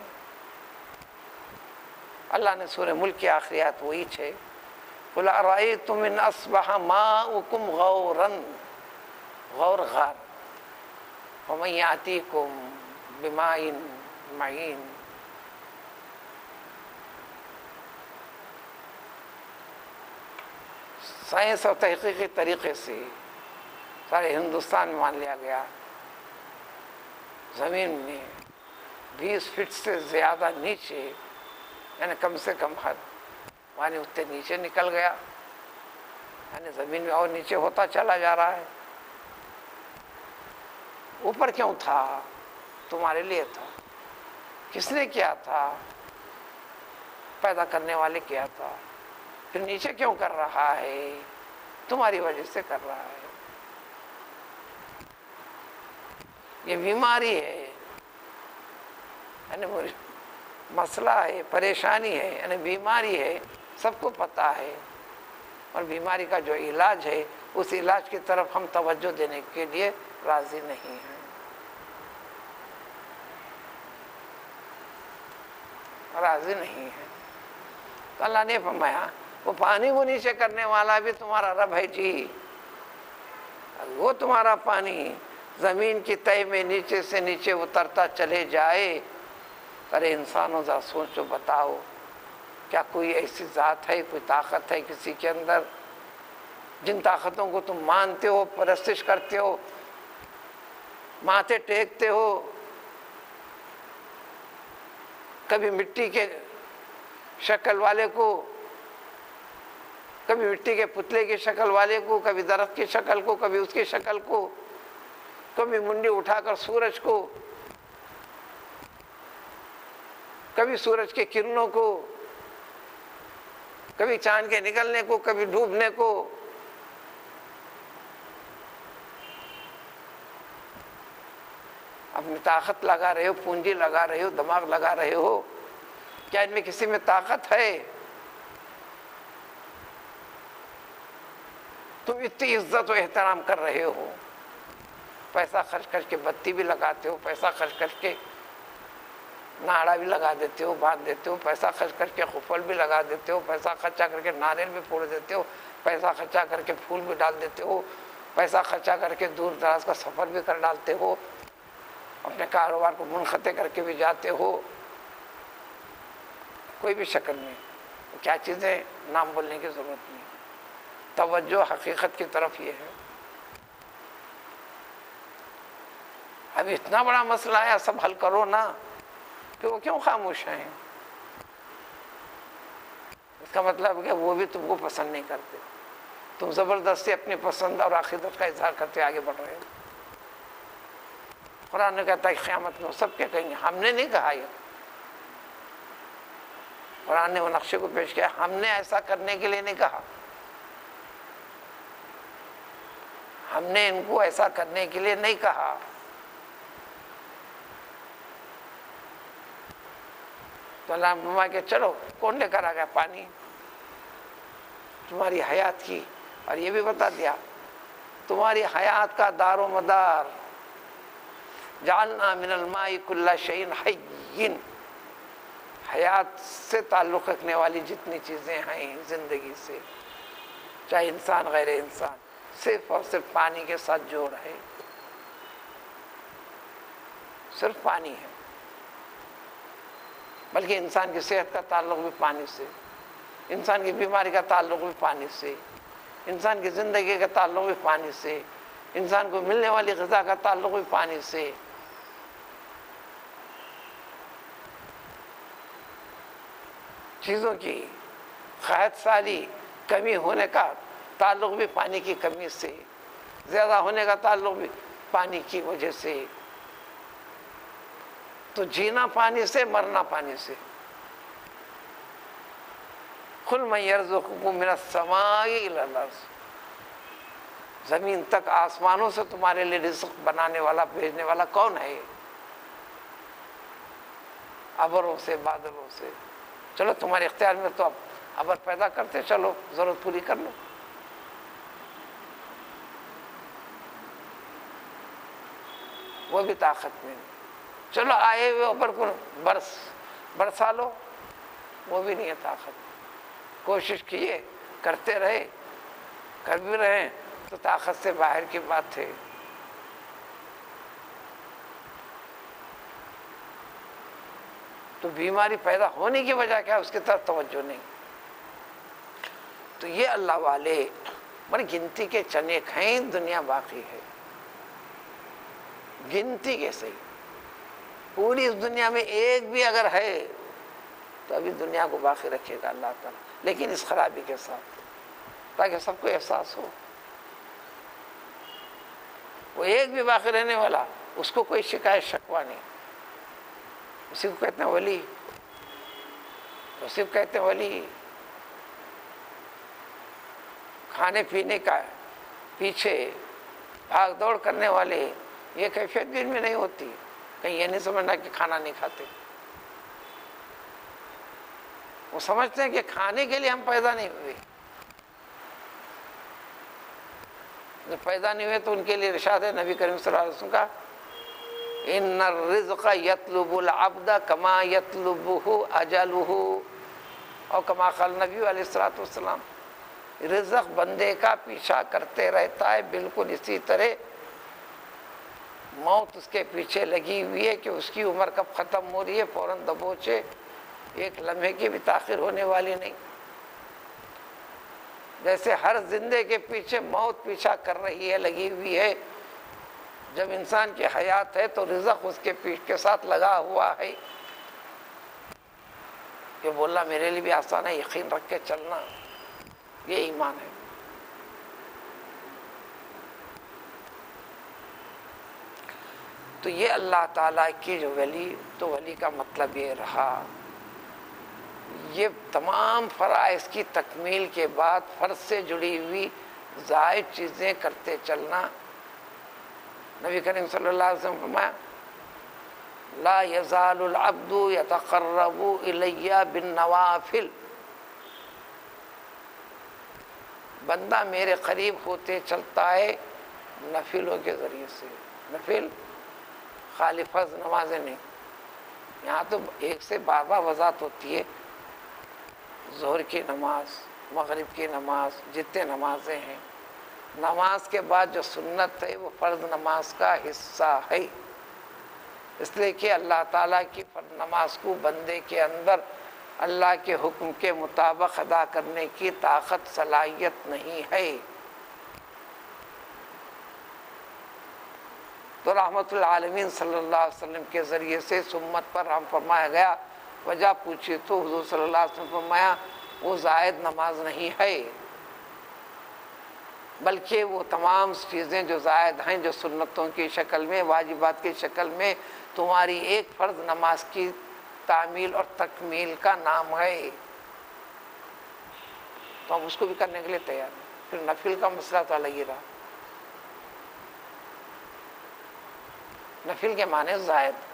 اللہ نے سورہ ملک کی آخری آیت وہی ہے، قُلْ أَرَأَيْتُمْ إِنْ أَصْبَحَ مَاؤُكُمْ غَوْرًا، غور غار، وَمَنْ يَأْتِيكُمْ بِمَاءٍ مَعِينٍ. سائنس اور تحقیقی طریقے سے سارے ہندوستان میں مان لیا گیا، زمین میں 20 فٹ سے زیادہ نیچے، یعنی کم سے کم حد پانی اتنے نیچے نکل گیا، یعنی زمین میں اور نیچے ہوتا چلا جا رہا ہے. اوپر کیوں تھا؟ تمہارے لیے تھا. کس نے کیا تھا؟ پیدا کرنے والے کیا تھا. پھر نیچے کیوں کر رہا ہے؟ تمہاری وجہ سے کر رہا ہے. یہ بیماری ہے، یعنی مسئلہ ہے، پریشانی ہے، یعنی بیماری ہے، سب کو پتہ ہے. اور بیماری کا جو علاج ہے، اس علاج کی طرف ہم توجہ دینے کے لیے راضی نہیں ہیں. راضی نہیں ہیں. تو اللہ نے فرمایا وہ پانی کو نیچے کرنے والا بھی تمہارا رب ہے جی. وہ تمہارا پانی زمین کی تہہ میں نیچے سے نیچے اترتا چلے جائے. ارے انسانوں ذرا سوچو، بتاؤ، کیا کوئی ایسی ذات ہے، کوئی طاقت ہے کسی کے اندر، جن طاقتوں کو تم مانتے ہو، پرستش کرتے ہو، ماتھے ٹیکتے ہو؟ کبھی مٹی کے شکل والے کو، کبھی مٹی کے پتلے کی شکل والے کو، کبھی درخت کی شکل کو، کبھی اس کی شکل کو، کبھی منڈی اٹھا کر سورج کو، کبھی سورج کے کرنوں کو، کبھی چاند کے نکلنے کو، کبھی ڈوبنے کو. اپنی طاقت لگا رہے ہو، پونجی لگا رہے ہو، دماغ لگا رہے ہو، کیا ان میں کسی میں طاقت ہے؟ تم اتنی عزت و احترام کر رہے ہو، پیسہ خرچ کر کے بتی بھی لگاتے ہو، پیسہ خرچ کر کے ناڑا بھی لگا دیتے ہو، باندھ دیتے ہو، پیسہ خرچ کر کے خفل بھی لگا دیتے ہو، پیسہ خرچہ کر کے ناریل بھی پھوڑ دیتے ہو، پیسہ خرچہ کر کے پھول بھی ڈال دیتے ہو، پیسہ خرچہ کر کے دور دراز کا سفر بھی کر ڈالتے ہو، اپنے کاروبار کو منقطع کر کے بھی جاتے ہو، کوئی بھی شکل نہیں. کیا چیزیں نام بولنے کی ضرورت نہیں. توجہ حقیقت کی طرف یہ ہے. اب اتنا بڑا مسئلہ ہے، سب حل کرو نا، کہ وہ کیوں خاموش ہیں؟ اس کا مطلب کہ وہ بھی تم کو پسند نہیں کرتے، تم زبردستی اپنی پسند اور عقیدت کا اظہار کرتے آگے بڑھ رہے ہو. قرآن نے کہتا ہے کہ قیامت میں وہ سب کیا کہیں گے؟ ہم نے نہیں کہا. یہ قرآن نے وہ نقشے کو پیش کیا، ہم نے ایسا کرنے کے لیے نہیں کہا، ہم نے ان کو ایسا کرنے کے لیے نہیں کہا. تو اللہ فرمایا کہ چلو، کون لے کر آ گیا؟ پانی. تمہاری حیات کی، اور یہ بھی بتا دیا تمہاری حیات کا دار و مدار جعلنا من الماء کل شیء حی، حیات سے تعلق رکھنے والی جتنی چیزیں ہیں زندگی سے، چاہے انسان غیر انسان، صرف اور صرف پانی کے ساتھ جوڑ ہے. صرف پانی ہے. بلکہ انسان کی صحت کا تعلق بھی پانی سے، انسان کی بیماری کا تعلق بھی پانی سے، انسان کی زندگی کا تعلق بھی پانی سے، انسان کو ملنے والی غذا کا تعلق بھی پانی سے. چیزوں کی قحط سالی، کمی ہونے کا تعلق بھی پانی کی کمی سے، زیادہ ہونے کا تعلق بھی پانی کی وجہ سے. تو جینا پانی سے، مرنا پانی سے. قل من یرزقکم من السماء الی الارض، زمین تک آسمانوں سے تمہارے لیے رزق بنانے والا، بھیجنے والا کون ہے؟ ابروں سے، بادلوں سے. چلو تمہارے اختیار میں تو اب ابر پیدا کرتے چلو، ضرورت پوری کر لو. وہ بھی طاقت میں نہیں. چلو آئے ہوئے اوپر کو برسا لو، وہ بھی نہیں ہے طاقت. کوشش کیے، کرتے رہے، کر بھی رہے تو طاقت سے باہر کی بات ہے. تو بیماری پیدا ہونے کی وجہ کیا ہے؟ اس کی طرف توجہ نہیں. تو یہ اللہ والے بڑی گنتی کے چنے کھائیں، دنیا باقی ہے. گنتی کے صحیح، پوری اس دنیا میں ایک بھی اگر ہے تو ابھی دنیا کو باقی رکھے گا اللہ تعالیٰ، لیکن اس خرابی کے ساتھ، تاکہ سب کو احساس ہو. وہ ایک بھی باقی رہنے والا، اس کو کوئی شکایت شکوہ نہیں. اسی کو کہتے ہیں ولی، اسی کو کہتے ہیں ولی. کھانے پینے کا پیچھے بھاگ دوڑ کرنے والے، یہ کیفیت بھی ان میں نہیں ہوتی. کہیں یہ نہیں سمجھنا کہ کھانا نہیں کھاتے. وہ سمجھتے ہیں کہ کھانے کے لیے ہم پیدا نہیں ہوئے. جب پیدا نہیں ہوئے تو ان کے لیے ارشاد ہے نبی کریم صلی اللہ علیہ وسلم کا، ان الرزق یطلب العبد کما یطلبہ اجلہ، اور کما قال نبی علیہ الصلوۃ والسلام، رزق بندے کا پیچھا کرتے رہتا ہے بالکل اسی طرح موت اس کے پیچھے لگی ہوئی ہے کہ اس کی عمر کب ختم ہو رہی ہے، فوراً دبوچے، ایک لمحے کی بھی تاخیر ہونے والی نہیں. جیسے ہر زندے کے پیچھے موت پیچھا کر رہی ہے، لگی ہوئی ہے. جب انسان کی حیات ہے تو رزق اس کے پیچھے کے ساتھ لگا ہوا ہے. یہ بولنا میرے لیے بھی آسان ہے، یقین رکھ کے چلنا یہ ایمان ہے. تو یہ اللہ تعالیٰ کی جو ولی، تو ولی کا مطلب یہ رہا، یہ تمام فرائض کی تکمیل کے بعد فرض سے جڑی ہوئی زائد چیزیں کرتے چلنا. نبی کریم صلی اللہ علیہ وسلم فرمایا لا یزال العبد یتقرب الی بالنوافل، بندہ میرے قریب ہوتے چلتا ہے نفلوں کے ذریعے سے. نفل خالی فرض نمازیں نہیں، یہاں تو ایک سے بار بار وضاحت ہوتی ہے. ظہر کی نماز، مغرب کی نماز، جتنے نمازیں ہیں، نماز کے بعد جو سنت ہے وہ فرض نماز کا حصہ ہے. اس لیے کہ اللہ تعالیٰ کی فرض نماز کو بندے کے اندر اللہ کے حکم کے مطابق ادا کرنے کی طاقت صلاحیت نہیں ہے. تو رحمت العالمین صلی اللہ علیہ وسلم کے ذریعے سے اس امت پر ہم فرمایا گیا. وجہ پوچھی تو حضور صلی اللہ علیہ وسلم فرمایا وہ زائد نماز نہیں ہے، بلکہ وہ تمام چیزیں جو زائد ہیں، جو سنتوں کی شکل میں، واجبات کی شکل میں تمہاری ایک فرض نماز کی تعمیل اور تکمیل کا نام ہے. تو ہم اس کو بھی کرنے کے لیے تیار ہیں. پھر نفل کا مسئلہ تو الگ ہی رہا. نفل کے معنی زائد،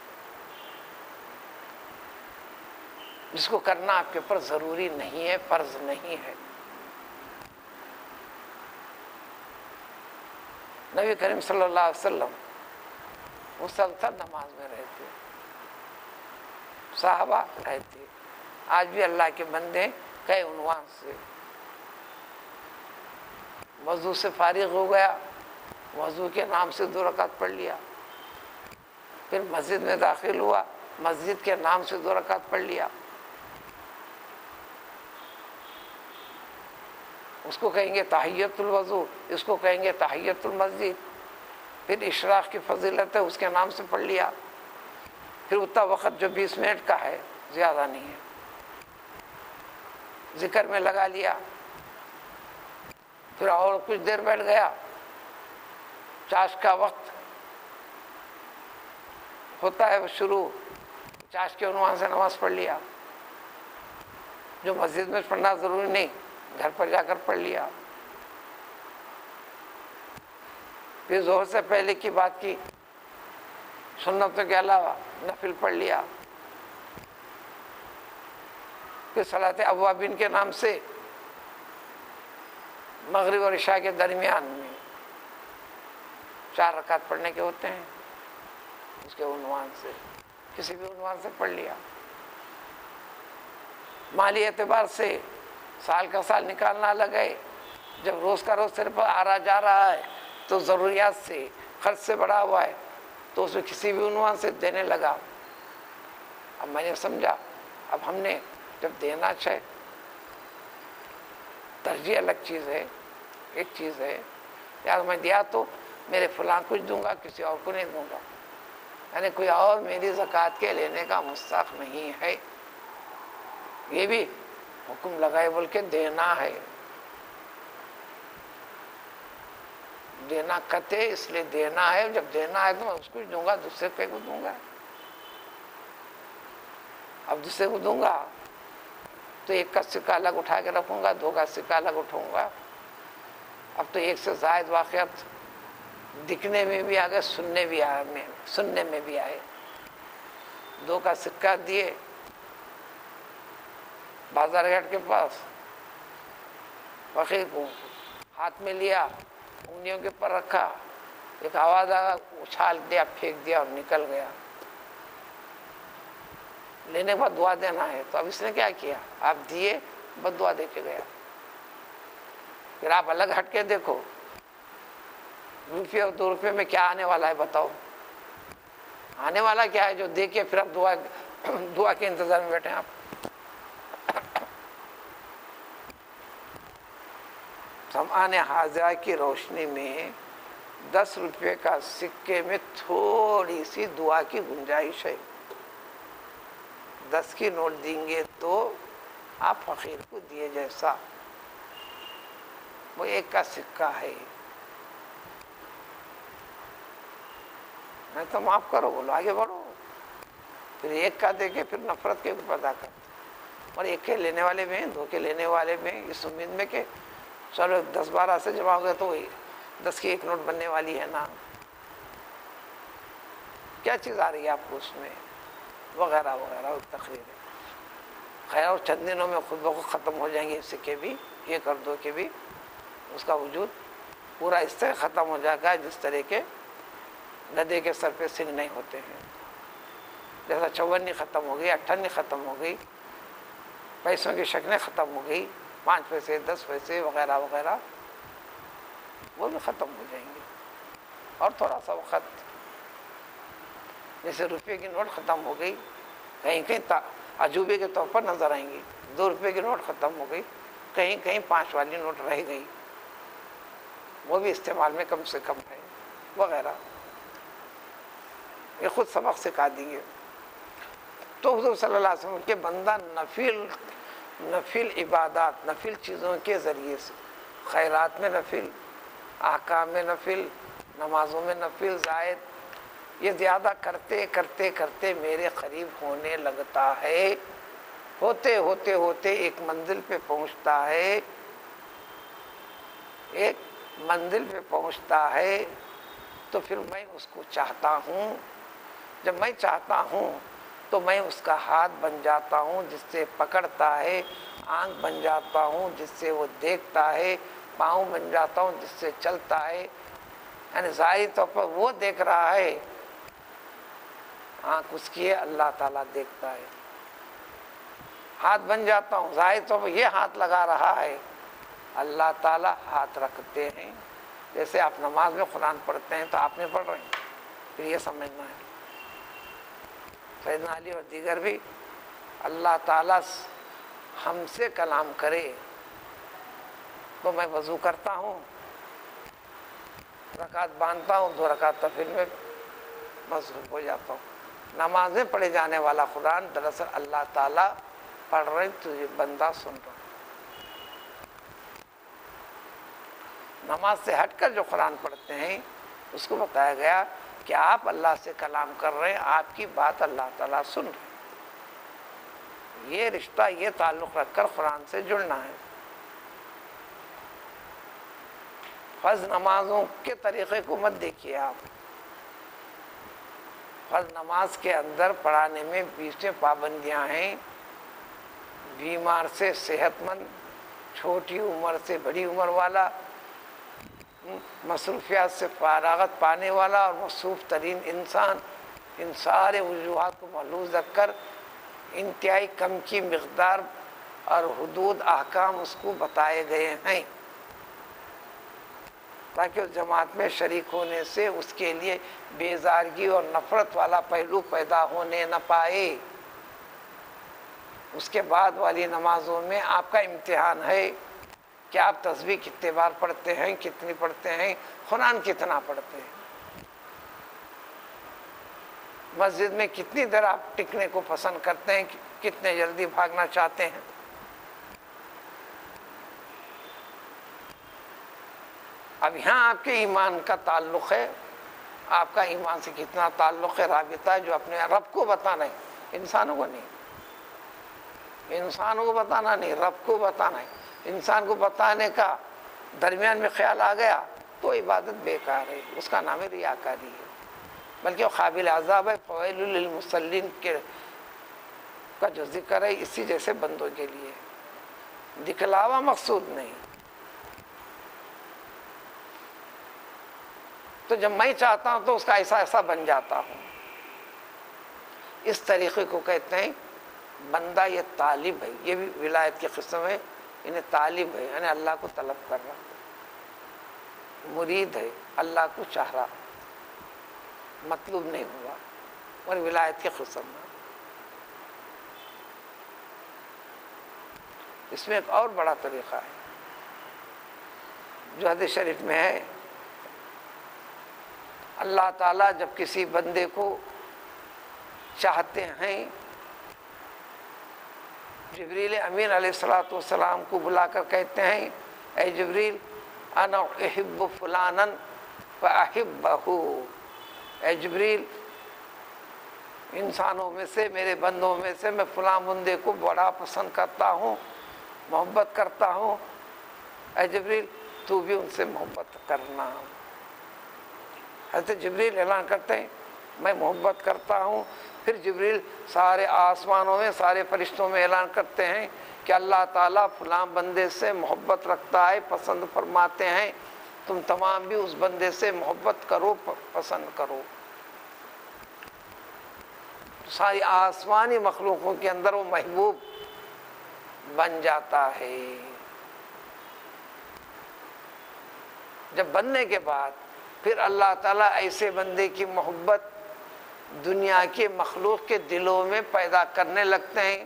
جس کو کرنا آپ کے اوپر ضروری نہیں ہے، فرض نہیں ہے. نبی کریم صلی اللہ علیہ وسلم مسلسل نماز میں رہتے، صحابہ رہتے. آج بھی اللہ کے بندے کئی عنوان سے وضو سے فارغ ہو گیا، وضو کے نام سے 2 رکعت پڑھ لیا، پھر مسجد میں داخل ہوا، مسجد کے نام سے 2 رکعت پڑھ لیا. اس کو کہیں گے تحیت الوضو، اس کو کہیں گے تحیت المسجد. پھر اشراق کی فضیلت ہے، اس کے نام سے پڑھ لیا. پھر اتنا وقت جو 20 منٹ کا ہے، زیادہ نہیں ہے، ذکر میں لگا لیا. پھر اور کچھ دیر بیٹھ گیا، چاش کا وقت ہوتا ہے وہ شروع، چاش کے عنوان سے نماز پڑھ لیا. جو مسجد میں پڑھنا ضروری نہیں، گھر پر جا کر پڑھ لیا. پھر ظہر سے پہلے کی بات کی، سنتوں کے علاوہ نفل پڑھ لیا. پھر صلاۃ اوابین کے نام سے مغرب اور عشاء کے درمیان میں 4 رکعت پڑھنے کے ہوتے ہیں، اس کے عنوان سے کسی بھی عنوان سے پڑھ لیا. مالی اعتبار سے سال کا سال نکالنا الگ ہے. جب روز کا روز صرف آ رہا جا رہا ہے تو ضروریات سے، خرچ سے بڑا ہوا ہے، تو اس میں کسی بھی عنوان سے دینے لگا. اب میں نے سمجھا، اب ہم نے جب دینا چاہے، ترجیح الگ چیز ہے. ایک چیز ہے یار میں دیا تو میرے فلاں کچھ دوں گا، کسی اور کو نہیں دوں گا، یعنی کوئی اور میری زکوٰۃ کے لینے کا مستحق نہیں ہے. یہ بھی حکم لگائے بول کے دینا ہے. دینا قطع اس لیے دینا ہے، جب دینا ہے تو میں اس کو دوں گا، دوسرے کو دوں گا. اب دوسرے کو دوں گا تو 1 کا سکہ الگ اٹھا کے رکھوں گا، 2 کا سکہ الگ اٹھاؤں گا. اب تو 1 سے زائد واقعات دکھنے میں بھی آ گئے، سننے میں بھی آئے. 2 کا سکہ دیے بازار گھاٹ کے پاس، فقیر کو ہاتھ میں لیا، انگلیوں کے پر رکھا، ایک آواز آیا، اچھال دیا، پھینک دیا اور نکل گیا. لینے کے بعد دعا دینا ہے. تو اب اس نے کیا کیا؟ آپ دیے، بد دعا دے کے گیا. پھر آپ الگ ہٹ کے دیکھو، روپے اور 2 روپے میں کیا آنے والا ہے بتاؤ. آنے والا کیا ہے جو دے کے پھر آپ دعا کے انتظار میں بیٹھے. آپ سامان حاضرہ کی روشنی میں 10 روپے کا سکے میں تھوڑی سی دعا کی گنجائش ہے. 10 کی نوٹ دیں گے تو آپ فقیر کو دیے جیسا، وہ 1 کا سکہ ہے. میں تو معاف کرو، بولو آگے بڑھو. پھر 1 کا دے کے پھر نفرت کے اوپر ادا کرتے. اور 1 کے لینے والے میں، 2 کے لینے والے میں، اس امید میں کہ چلو 10-12 سے جمع ہو گئے تو وہی 10 کی 1 نوٹ بننے والی ہے نا. کیا چیز آ رہی ہے آپ کو اس میں؟ وغیرہ وغیرہ تقریر ہے. خیر اور چند دنوں میں خود بخود ختم ہو جائیں گے سکے بھی، یہ کر دو کہ بھی اس کا وجود پورا اس طرح ختم ہو جائے گا جس طرح کے ندے کے سر پہ سنگ نہیں ہوتے ہیں. جیسا 54 ختم ہو گئی، 58 ختم ہو گئی، پیسوں کی شکلیں ختم ہو گئی، 5 پیسے 10 پیسے وغیرہ وغیرہ وہ بھی ختم ہو جائیں گے. اور تھوڑا سا وقت جیسے روپے کی نوٹ ختم ہو گئی، کہیں کہیں عجوبے کے طور پر نظر آئیں گی. 2 روپے کی نوٹ ختم ہو گئی، کہیں کہیں 5 والی نوٹ رہ گئی، وہ بھی استعمال میں کم سے کم ہے وغیرہ. یہ خود سبق سکھا دیں گے. تو حضور صلی اللہ علیہ وسلم کے بندہ نفل عبادات، نفل چیزوں کے ذریعے سے، خیرات میں نفل، احکام میں نفل، نمازوں میں نفل زائد، یہ زیادہ کرتے کرتے کرتے میرے قریب ہونے لگتا ہے. ہوتے ہوتے ہوتے ایک منزل پہ پہنچتا ہے، ایک منزل پہ پہنچتا ہے تو پھر میں اس کو چاہتا ہوں. جب میں چاہتا ہوں تو میں اس کا ہاتھ بن جاتا ہوں جس سے پکڑتا ہے، آنکھ بن جاتا ہوں جس سے وہ دیکھتا ہے، پاؤں بن جاتا ہوں جس سے چلتا ہے. یعنی ظاہری طور پر وہ دیکھ رہا ہے، آنکھ اس کی ہے، اللہ تعالیٰ دیکھتا ہے. ہاتھ بن جاتا ہوں، ظاہر طور پر یہ ہاتھ لگا رہا ہے، اللہ تعالیٰ ہاتھ رکھتے ہیں. جیسے آپ نماز میں قرآن پڑھتے ہیں تو آپ نہیں پڑھ رہے ہیں، پھر یہ سمجھنا ہے. سیدنا علی اور دیگر بھی اللہ تعالیٰ ہم سے کلام کرے تو میں وضو کرتا ہوں، رکعت باندھتا ہوں، 2 رکعت تفصیل میں مصروف ہو جاتا ہوں. نماز میں پڑھے جانے والا قرآن دراصل اللہ تعالیٰ پڑھ رہے تو یہ بندہ سن رہا. نماز سے ہٹ کر جو قرآن پڑھتے ہیں اس کو بتایا گیا کہ آپ اللہ سے کلام کر رہے ہیں، آپ کی بات اللہ تعالیٰ سن رہے ہیں. یہ رشتہ، یہ تعلق رکھ کر قرآن سے جڑنا ہے. فرض نمازوں کے طریقے کو مت دیکھیے آپ. فرض نماز کے اندر پڑھانے میں بیچ میں پابندیاں ہیں. بیمار سے صحت مند، چھوٹی عمر سے بڑی عمر والا، مصروفیات سے فراغت پانے والا اور مصروف ترین انسان، ان سارے وجوہات کو ملحوظ رکھ کر انتہائی کم کی مقدار اور حدود احکام اس کو بتائے گئے ہیں تاکہ اس جماعت میں شریک ہونے سے اس کے لیے بیزارگی اور نفرت والا پہلو پیدا ہونے نہ پائے. اس کے بعد والی نمازوں میں آپ کا امتحان ہے کہ آپ تسبیح کتنے بار پڑھتے ہیں، کتنی پڑھتے ہیں، قرآن کتنا پڑھتے ہیں، مسجد میں کتنی دیر آپ ٹکنے کو پسند کرتے ہیں، کتنے جلدی بھاگنا چاہتے ہیں. اب یہاں آپ کے ایمان کا تعلق ہے، آپ کا ایمان سے کتنا تعلق ہے، رابطہ ہے جو اپنے رب کو بتانا ہے، انسانوں کو نہیں. انسانوں کو بتانا نہیں، رب کو بتانا ہے. انسان کو بتانے کا درمیان میں خیال آ گیا تو عبادت بیکار ہے، اس کا نام ریاکاری ہے، بلکہ وہ قابل عذاب ہے. فویل للمصلین کا جو ذکر ہے اسی جیسے بندوں کے لیے، دکھلاوا مقصود نہیں. تو جب میں چاہتا ہوں تو اس کا ایسا ایسا بن جاتا ہوں. اس طریقے کو کہتے ہیں بندہ یہ طالب ہے. یہ بھی ولایت کی قسم ہے، انہیں طالب ہے یعنی اللہ کو طلب کر رہا، مرید ہے اللہ کو چاہ رہا، مطلوب نہیں ہوا، اور ولایت کی قسم ہے. اس میں ایک اور بڑا طریقہ ہے جو حدیث شریف میں ہے. اللہ تعالیٰ جب کسی بندے کو چاہتے ہیں، جبریل امین علیہ السلام کو بلا کر کہتے ہیں اے جبریل انا احب فلانا فاحبہ. اے جبریل انسانوں میں سے، میرے بندوں میں سے میں فلاں بندے کو بڑا پسند کرتا ہوں، محبت کرتا ہوں. اے جبریل تو بھی ان سے محبت کرنا. حضرت جبریل اعلان کرتے ہیں میں محبت کرتا ہوں پھر جبریل سارے آسمانوں میں سارے فرشتوں میں اعلان کرتے ہیں کہ اللہ تعالیٰ فلاں بندے سے محبت رکھتا ہے، پسند فرماتے ہیں، تم تمام بھی اس بندے سے محبت کرو، پسند کرو۔ ساری آسمانی مخلوقوں کے اندر وہ محبوب بن جاتا ہے۔ جب بننے کے بعد پھر اللہ تعالیٰ ایسے بندے کی محبت دنیا کے مخلوق کے دلوں میں پیدا کرنے لگتے ہیں۔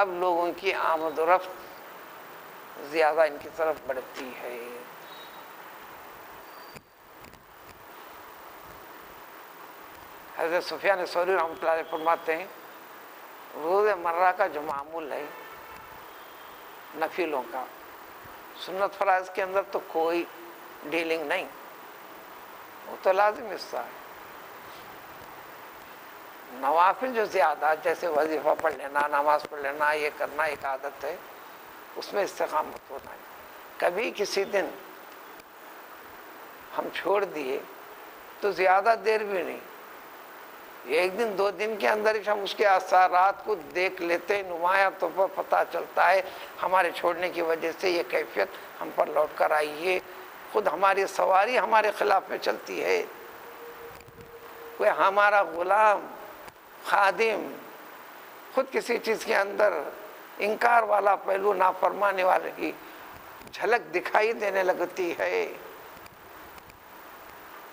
اب لوگوں کی آمد و رفت زیادہ ان کی طرف بڑھتی ہے۔ حضرت سفیان ثوری رحمۃ اللہ علیہ فرماتے ہیں روز مرہ کا جو معمول ہے نفلوں کا، سنت فرائض کے اندر تو کوئی ڈیلنگ نہیں، وہ تو لازم حصہ ہے۔ نوافل جو زیادہ جیسے وظیفہ پڑھ لینا، نماز پڑھ لینا، یہ کرنا ایک عادت ہے، اس میں استقامت ہونا ہے۔ کبھی کسی دن ہم چھوڑ دیے تو زیادہ دیر بھی نہیں، ایک دن دو دن کے اندر ہی ہم اس کے اثرات کو دیکھ لیتے ہیں، نمایاں طور پر پتہ چلتا ہے ہمارے چھوڑنے کی وجہ سے یہ کیفیت ہم پر لوٹ کر آئی ہے، خود ہماری سواری ہمارے خلاف میں چلتی ہے۔ کوئی ہمارا غلام خادم خود کسی چیز کے اندر انکار والا پہلو، نافرمانے والے کی جھلک دکھائی دینے لگتی ہے،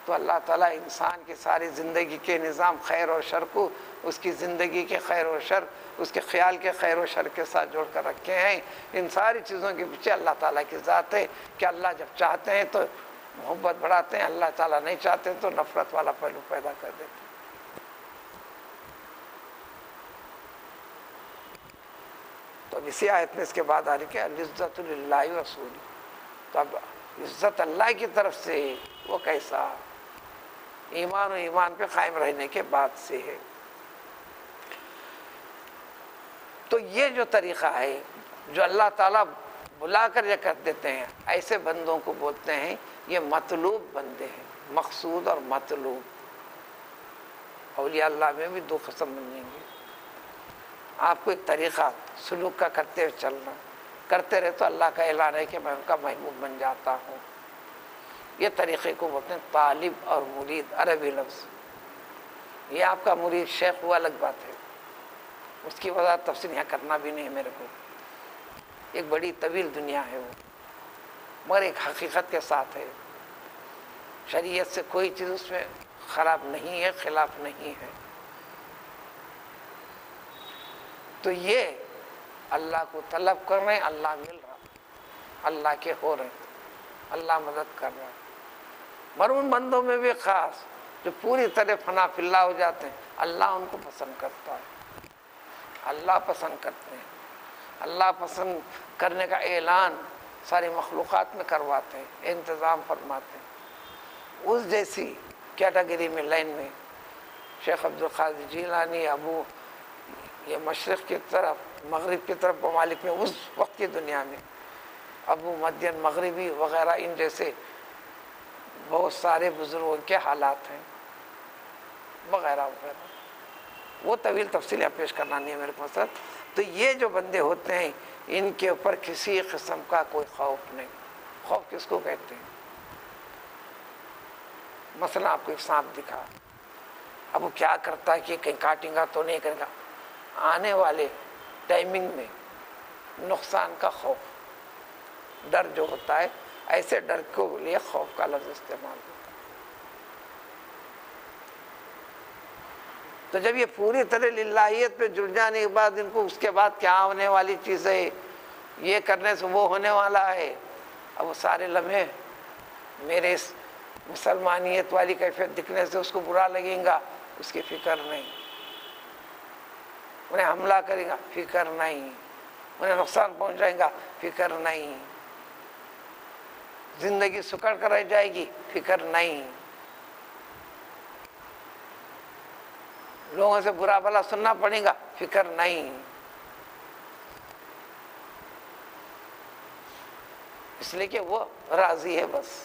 تو اللہ تعالیٰ انسان کی ساری زندگی کے نظام خیر و شر کو اس کی زندگی کے خیر و شر، اس کے خیال کے خیر و شر کے ساتھ جوڑ کر رکھے ہیں۔ ان ساری چیزوں کے پیچھے اللہ تعالیٰ کی ذات ہے کہ اللہ جب چاہتے ہیں تو محبت بڑھاتے ہیں، اللہ تعالیٰ نہیں چاہتے تو نفرت والا پہلو پیدا کر دیتے ہیں۔ تو اب اسی آیت میں اس کے بعد آ رہی کہ العزت للہ ورسول، تو اب عزت اللہ کی طرف سے، وہ کیسا؟ ایمان و ایمان پہ قائم رہنے کے بعد سے ہے۔ تو یہ جو طریقہ ہے جو اللہ تعالیٰ بلا کر یہ کر دیتے ہیں، ایسے بندوں کو بولتے ہیں یہ مطلوب بندے ہیں، مقصود اور مطلوب۔ اولیاء اللہ میں بھی دو قسم بن جائیں گے، آپ کو ایک طریقہ سلوک کا کرتے ہوئے چلنا، کرتے رہے تو اللہ کا اعلان ہے کہ میں ان کا محبوب بن جاتا ہوں۔ یہ طریقے کو بولتے ہیں طالب اور مرید، عربی لفظ۔ یہ آپ کا مرید شیخ ہوا الگ بات ہے، اس کی وضاحت تفصیل یہاں کرنا بھی نہیں ہے میرے کو، ایک بڑی طویل دنیا ہے وہ، مگر ایک حقیقت کے ساتھ ہے، شریعت سے کوئی چیز اس میں خراب نہیں ہے، خلاف نہیں ہے۔ تو یہ اللہ کو طلب کر رہے ہیں، اللہ مل رہا، اللہ کے ہو رہے ہیں، اللہ مدد کر رہا ہے۔ مگر ان بندوں میں بھی خاص جو پوری طرح فنا فی اللہ ہو جاتے ہیں، اللہ ان کو پسند کرتا ہے، اللہ پسند کرتے ہیں، اللہ پسند کرنے کا اعلان ساری مخلوقات میں کرواتے ہیں، انتظام فرماتے ہیں۔ اس جیسی کیٹیگری میں، لائن میں شیخ عبدالقادر جیلانی، ابو یہ مشرق کی طرف مغرب کی طرف ممالک میں اس وقت کی دنیا میں ابو مدین مغربی وغیرہ، ان جیسے بہت سارے بزرگوں کے حالات ہیں وغیرہ وغیرہ، وہ طویل تفصیلیں پیش کرنا نہیں ہے میرے پاس۔ تو یہ جو بندے ہوتے ہیں ان کے اوپر کسی قسم کا کوئی خوف نہیں۔ خوف کس کو کہتے ہیں؟ مثلا آپ کو ایک سانپ دکھا، اب وہ کیا کرتا ہے کہ کہیں کاٹیں گا تو نہیں کرے گا، آنے والے ٹائمنگ میں نقصان کا خوف، ڈر جو ہوتا ہے، ایسے ڈر کے لیے خوف کا لفظ استعمال ہوتا ہے۔ تو جب یہ پوری طرح للہیت پہ جڑ جانے کے بعد ان کو اس کے بعد کیا ہونے والی چیز ہے، یہ کرنے سے وہ ہونے والا ہے، اب وہ سارے لمحے میرے اس مسلمانیت والی کیفیت دکھنے سے اس کو برا لگیں گا، اس کی فکر نہیں، انہیں حملہ کرے گا فکر نہیں، انہیں نقصان پہنچائے گا فکر نہیں، زندگی سکڑ کر رہ جائے گی فکر نہیں، لوگوں سے برا بھلا سننا پڑے گا فکر نہیں۔ اس لیے کہ وہ راضی ہے، بس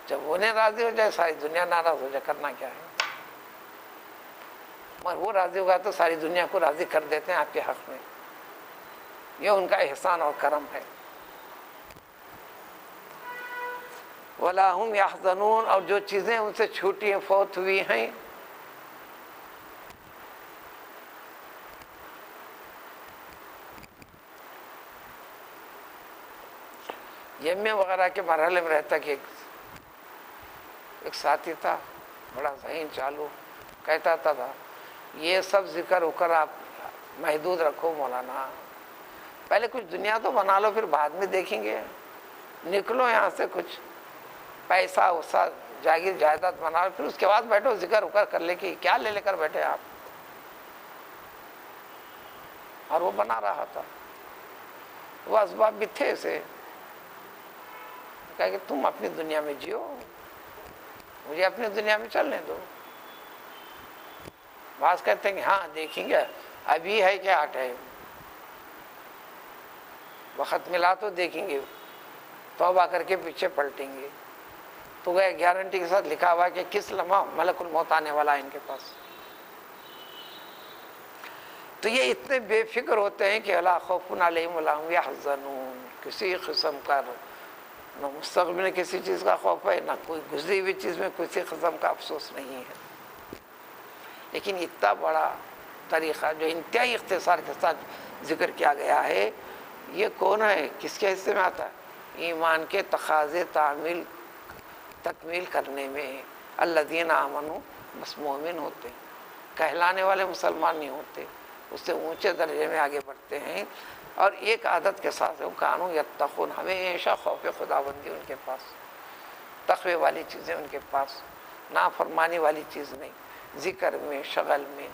جب انہیں راضی ہو جائے ساری دنیا ناراض ہو جائے، کرنا کیا ہے۔ مگر وہ راضی ہوگا تو ساری دنیا کو راضی کر دیتے ہیں آپ کے حق میں. یہ ان کا احسان اور کرم ہے. وَلَا هُمْ يَحْزَنُونَ، اور جو چیزیں ان سے چھوٹی ہیں، فوت ہوئی ہیں، ایم اے وغیرہ کے مرحلے میں رہتا کہ ایک ساتھی تھا بڑا ذہین چالو، کہتا تھا یہ سب ذکر ہو کر آپ محدود رکھو مولانا، پہلے کچھ دنیا تو بنا لو، پھر بعد میں دیکھیں گے. نکلو یہاں سے، کچھ پیسہ وسا جاگیر جائیداد بنا لو، پھر اس کے بعد بیٹھو ذکر اکر کر لے. کہ کیا لے کر بیٹھے آپ. اور وہ بنا رہا تھا، وہ اسباب بھی تھے اسے. کہا کہ تم اپنی دنیا میں جیو، مجھے اپنی دنیا میں چلنے دو. بعض کہتے ہیں کہ ہاں دیکھیں گے، ابھی ہے کہ آٹھ ہے، وقت ملا تو دیکھیں گے، توبہ کر کے پیچھے پلٹیں گے. تو وہ گارنٹی کے ساتھ لکھا ہوا کہ کس لمحہ ملک الموت آنے والا ہے ان کے پاس. تو یہ اتنے بے فکر ہوتے ہیں کہ لا خوف علیہم ولا هم يحزنون، کسی قسم کا نہ مستقبل میں کسی چیز کا خوف ہے، نہ کوئی گزری ہوئی چیز میں کسی قسم کا افسوس نہیں ہے. لیکن اتنا بڑا طریقہ جو انتہائی اختصار کے ساتھ ذکر کیا گیا ہے، یہ کون ہے، کس کے حصے میں آتا ہے؟ ایمان کے تقاضے تکمیل کرنے میں. الذین آمنوا، بس مومن ہوتے ہیں، کہلانے والے مسلمان نہیں ہوتے، اس سے اونچے درجے میں آگے بڑھتے ہیں. اور ایک عادت کے ساتھ وہ کانوا یتقون، ہمیشہ خوف خداوندی ان کے پاس، تقوی والی چیزیں ان کے پاس، نافرمانی والی چیز نہیں. ذکر میں، شغل میں،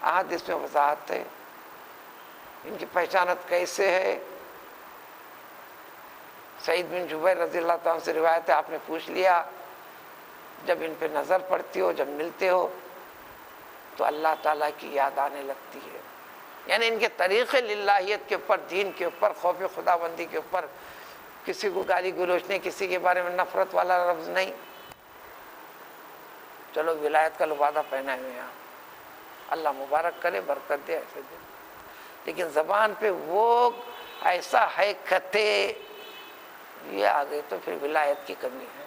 احادیث میں وضاحت ہے. ان کی پہچانت کیسے ہے؟ سعید بن جبیر رضی اللہ تعالیٰ سے روایت ہے، آپ نے پوچھ لیا جب ان پہ نظر پڑتی ہو، جب ملتے ہو تو اللہ تعالیٰ کی یاد آنے لگتی ہے. یعنی ان کے طریقے للہیت کے اوپر، دین کے اوپر، خوف خداوندی کے اوپر، کسی کو گالی گلوچ نہیں، کسی کے بارے میں نفرت والا لفظ نہیں. چلو ولایت کا لبادہ پہنائے ہوئے ہیں، اللہ مبارک کرے، برکت دے، ایسے دے. لیکن زبان پہ وہ ایسا ہے کتے یہ آ گئی تو پھر ولایت کی کمی ہے،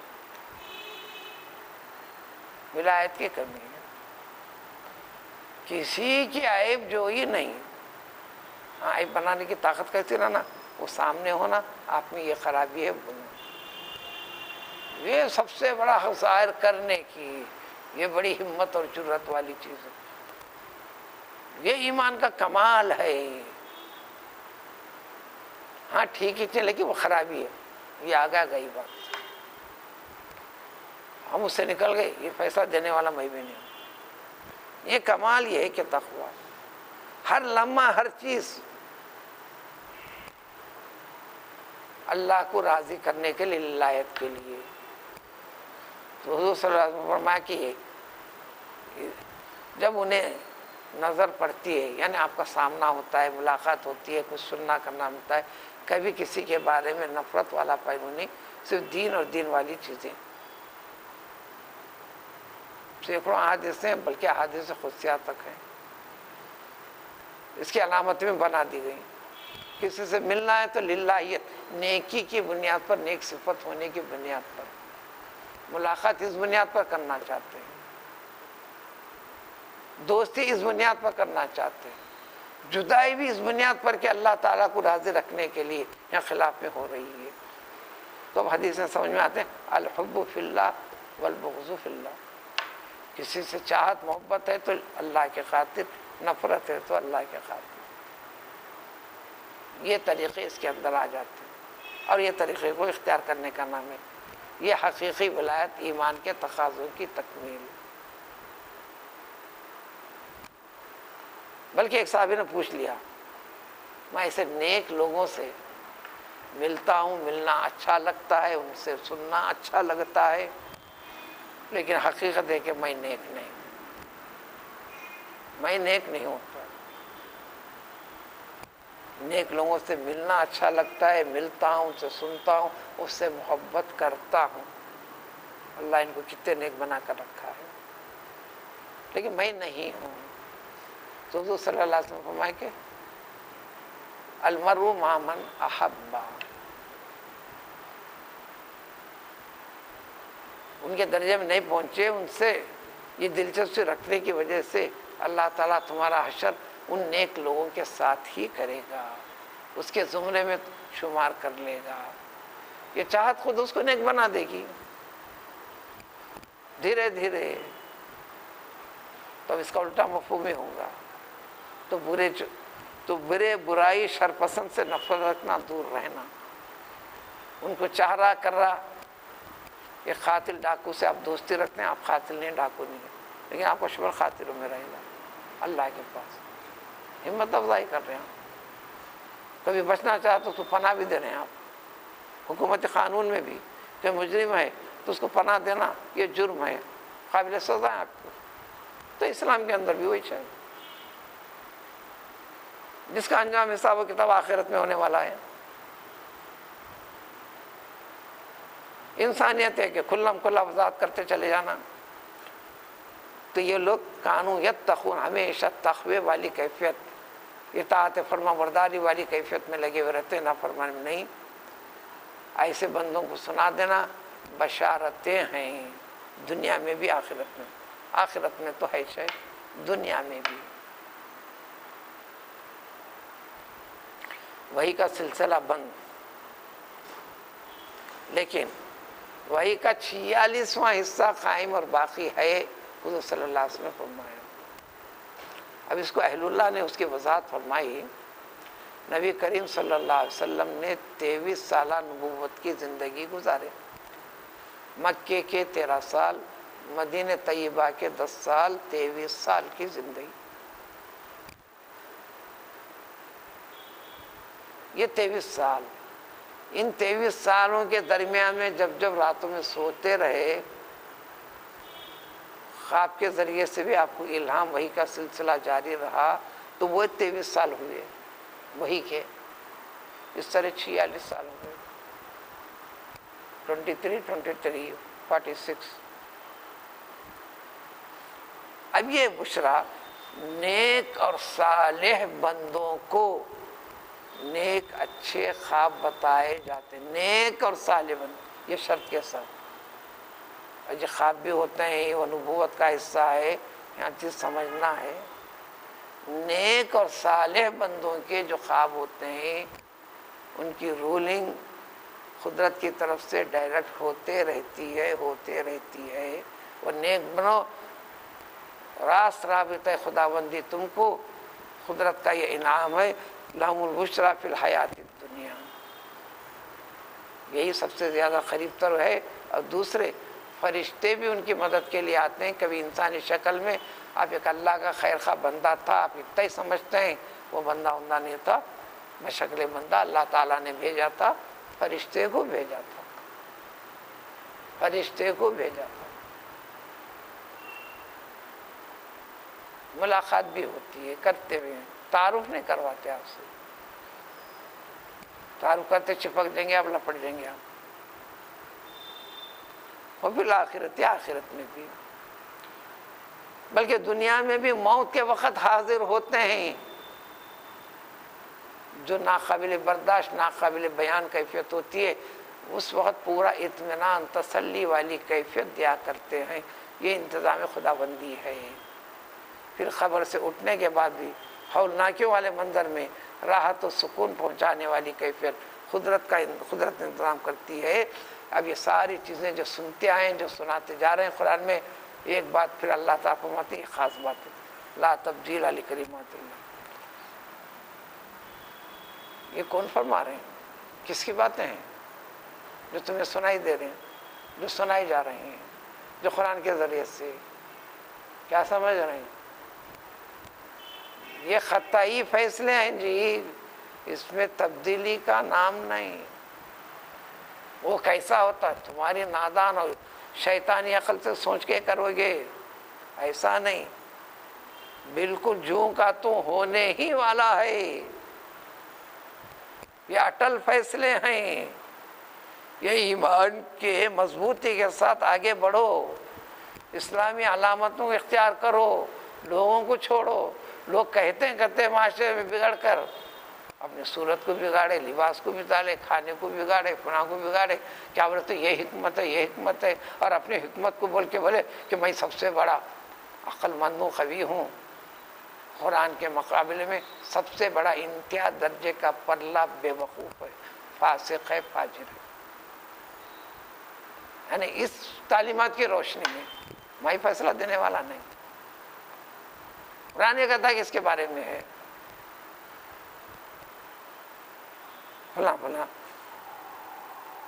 ولایت کی کمی ہے. کسی کی عیب جو ہی نہیں، ہاں عیب بنانے کی طاقت کیسی رہنا، وہ سامنے ہونا، آپ میں یہ خرابی ہے بولنا. یہ سب سے بڑا ظاہر کرنے کی، یہ بڑی ہمت اور جرأت والی چیز ہے. یہ ایمان کا کمال ہے. ہاں ٹھیک ہی چلے، لیکن وہ خرابی ہے، یہ آگا گئی بات، ہم اس سے نکل گئے، یہ پیسہ دینے والا میں بھی نہیں ہوں. یہ کمال یہ ہے کہ تقویٰ، ہر لمحہ ہر چیز اللہ کو راضی کرنے کے لیے، للہیت کے لیے. تو حضور صلی اللہ علیہ وسلم فرمایا کہ جب انہیں نظر پڑتی ہے، یعنی آپ کا سامنا ہوتا ہے، ملاقات ہوتی ہے، کچھ سننا کرنا ملتا ہے، کبھی کسی کے بارے میں نفرت والا پہلو نہیں، صرف دین اور دین والی چیزیں. سینکڑوں احادیث ہیں، بلکہ احادیث خدسیات تک ہیں، اس کی علامت میں بنا دی گئی. کسی سے ملنا ہے تو للہیت، نیکی کی بنیاد پر، نیک صفت ہونے کی بنیاد پر، ملاقات اس بنیاد پر کرنا چاہتے ہیں، دوستی اس بنیاد پر کرنا چاہتے ہیں، جدائی بھی اس بنیاد پر کہ اللہ تعالیٰ کو راضی رکھنے کے لیے یا خلاف میں ہو رہی ہے. تو اب حدیثیں سمجھ میں آتے ہیں، الحب فی اللہ والبغض فی اللہ. کسی سے چاہت محبت ہے تو اللہ کے خاطر، نفرت ہے تو اللہ کے خاطر. یہ طریقے اس کے اندر آ جاتے ہیں، اور یہ طریقے کو اختیار کرنے کا نام ہے. یہ حقیقی ولایت ایمان کے تقاضوں کی تکمیل. بلکہ ایک صحابی نے پوچھ لیا، میں ایسے نیک لوگوں سے ملتا ہوں، ملنا اچھا لگتا ہے، ان سے سننا اچھا لگتا ہے، لیکن حقیقت ہے کہ میں نیک نہیں، میں نیک نہیں ہوتا. نیک لوگوں سے ملنا اچھا لگتا ہے، ملتا ہوں، ان سے سنتا ہوں، اس سے محبت کرتا ہوں. اللہ ان کو کتنے نیک بنا کر رکھا ہے، لیکن میں نہیں ہوں. تو حضور صلی اللہ علیہ وسلم فرمائے کہ المرء مع من احب، ان کے درجے میں نہیں پہنچے، ان سے یہ دلچسپی رکھنے کی وجہ سے اللہ تعالیٰ تمہارا حشر ان نیک لوگوں کے ساتھ ہی کرے گا، اس کے زمرے میں شمار کر لے گا۔ یہ چاہت خود اس کو نیک بنا دے گی دھیرے دھیرے، تو اس کا الٹا مفہوم ہی ہوگا۔ تو برے برائی شرپسند سے نفرت رکھنا، دور رہنا، ان کو چاہ رہا کر رہا۔ یہ قاتل ڈاکو سے آپ دوستی رکھتے ہیں، آپ قاتل نہیں، ڈاکو نہیں، لیکن آپ کو شمار قاتلوں میں رہے گا اللہ کے پاس۔ ہمت افزائی کر رہے ہیں، کبھی بچنا چاہتے تو پناہ بھی دے رہے ہیں آپ۔ حکومت قانون میں بھی کہ مجرم ہے تو اس کو پناہ دینا یہ جرم ہے، قابل سزا ہے آپ کو۔ تو اسلام کے اندر بھی وہی چاہیے، جس کا انجام حساب و کتاب آخرت میں ہونے والا ہے۔ انسانیت ہے کہ کھلم کھلا وضاحت کرتے چلے جانا۔ تو یہ لوگ کانو یتقون، ہمیشہ تقوی والی کیفیت، اطاعت فرما برداری والی کیفیت میں لگے ہوئے رہتے، نافرمانی میں نہیں۔ ایسے بندوں کو سنا دینا بشارتیں ہیں، دنیا میں بھی آخرت میں۔ آخرت میں تو ہے شاید، دنیا میں بھی۔ وحی کا سلسلہ بند، لیکن وحی کا 46واں حصہ قائم اور باقی ہے، حضور صلی اللہ علیہ وسلم نے فرمایا۔ اب اس کو اہل اللہ نے اس کی وضاحت فرمائی۔ نبی کریم صلی اللہ علیہ وسلم نے 23 سالہ نبوت کی زندگی گزارے، مکے کے 13 سال، مدینہ طیبہ کے 10 سال، 23 سال کی زندگی۔ یہ 23 سال، ان 23 سالوں کے درمیان میں جب جب راتوں میں سوتے رہے، خواب کے ذریعے سے بھی آپ کو الہام وحی کا سلسلہ جاری رہا، تو وہ 23 سال ہوئے وحی کے۔ اس طرح 46 سال ہو گئے، 23 46۔ اب یہ بشرا نیک اور صالح بندوں کو نیک اچھے خواب بتائے جاتے، نیک اور صالح بند، یہ شرط کے ساتھ۔ یہ خواب بھی ہوتے ہیں، وہ نبوت کا حصہ ہے، یہاں چیز سمجھنا ہے۔ نیک اور صالح بندوں کے جو خواب ہوتے ہیں، ان کی رولنگ قدرت کی طرف سے ڈائریکٹ ہوتے رہتی ہے۔ اور نیک بنو، راست رابطہ خداوندی تم کو، قدرت کا یہ انعام ہے، لہم البشریٰ فی الحیات الدنیا، یہی سب سے زیادہ قریب تر ہے۔ اور دوسرے فرشتے بھی ان کی مدد کے لیے آتے ہیں، کبھی انسانی شکل میں۔ آپ ایک اللہ کا خیر خواہ بندہ تھا، آپ اتنا ہی سمجھتے ہیں، وہ بندہ عمدہ نہیں تھا، بشکل بندہ اللہ تعالیٰ نے بھیجا تھا، فرشتے کو بھیجا تھا۔ ملاقات بھی ہوتی ہے، کرتے ہوئے تعارف نہیں کرواتے آپ سے، تعارف کرتے چپک جائیں گے آپ، لپٹ جائیں گے آپ۔ اور پھر آخرت میں بھی، بلکہ دنیا میں بھی موت کے وقت حاضر ہوتے ہیں، جو ناقابل برداشت، ناقابل بیان کیفیت ہوتی ہے، اس وقت پورا اطمینان، تسلی والی کیفیت دیا کرتے ہیں۔ یہ انتظام خداوندی ہے۔ پھر خبر سے اٹھنے کے بعد بھی ہولناکیوں والے منظر میں راحت و سکون پہنچانے والی کیفیت قدرت انتظام کرتی ہے۔ اب یہ ساری چیزیں جو سنتے آئے، جو سناتے جا رہے ہیں قرآن میں، ایک بات پھر اللہ تعالیٰ فرماتے ہیں، خاص بات ہے، لا تبدیل لکلمات اللہ۔ یہ کون فرما رہے ہیں؟ کس کی باتیں ہیں؟ جو تمہیں سنائی دے رہے ہیں، جو سنائی جا رہی ہیں، جو قرآن کے ذریعے سے، کیا سمجھ رہے ہیں؟ یہ خطائی فیصلے ہیں جی، اس میں تبدیلی کا نام نہیں۔ وہ کیسا ہوتا ہے؟ تمہاری نادان اور شیطانی عقل سے سوچ کے کرو گے، ایسا نہیں، بالکل جوں کا تو ہونے ہی والا ہے۔ یہ اٹل فیصلے ہیں، یہ ایمان کے مضبوطی کے ساتھ آگے بڑھو، اسلامی علامتوں کو اختیار کرو، لوگوں کو چھوڑو، لوگ کہتے ہیں کرتے ہیں معاشرے میں بگڑ کر اپنی صورت کو بگاڑے، لباس کو بگاڑے، کھانے کو بگاڑے، فلاں کو بگاڑے، کیا بولتے یہ حکمت ہے، یہ حکمت ہے، اور اپنی حکمت کو بول کے بولے کہ میں سب سے بڑا عقل مند ہوں، قوی ہوں۔ قرآن کے مقابلے میں سب سے بڑا انتہا درجے کا پرلا بے وقوف ہے، فاسق ہے، فاجر ہے۔ یعنی اس تعلیمات کی روشنی میں میں فیصلہ دینے والا نہیں، قرآن یہ کہتا ہے کہ اس کے بارے میں ہے فلاں فلاں۔